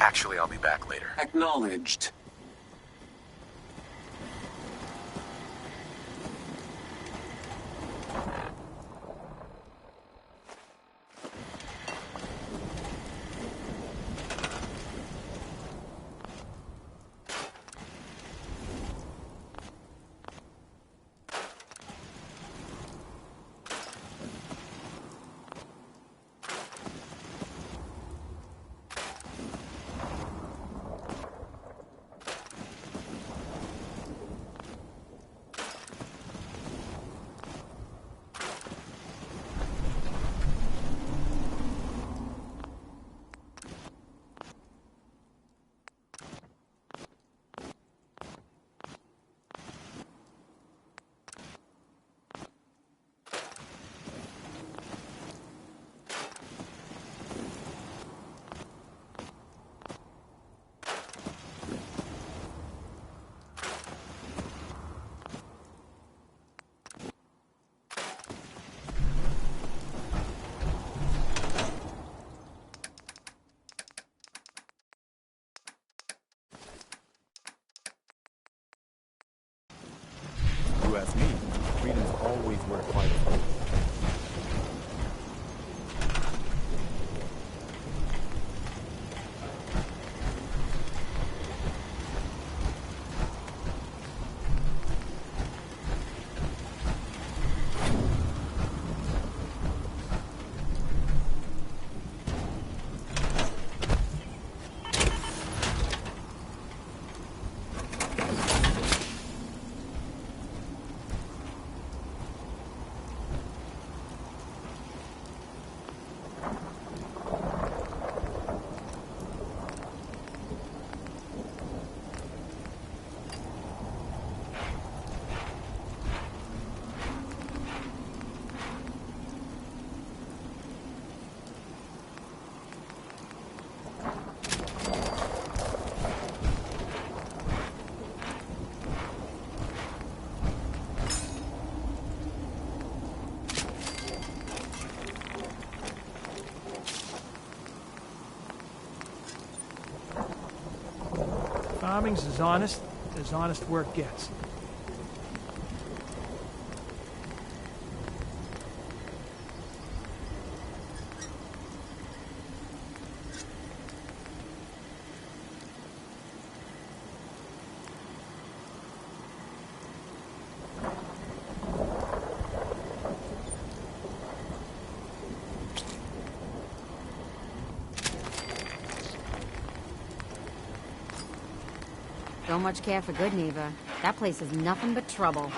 Actually, I'll be back later. Acknowledged. You ask me, freedom's always worth fighting for. Farming's as honest work gets. Don't much care for good, Neva. That place is nothing but trouble.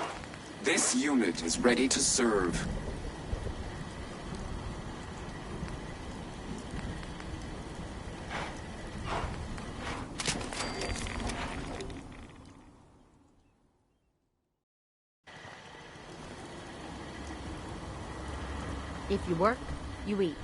This unit is ready to serve. If you work, you eat.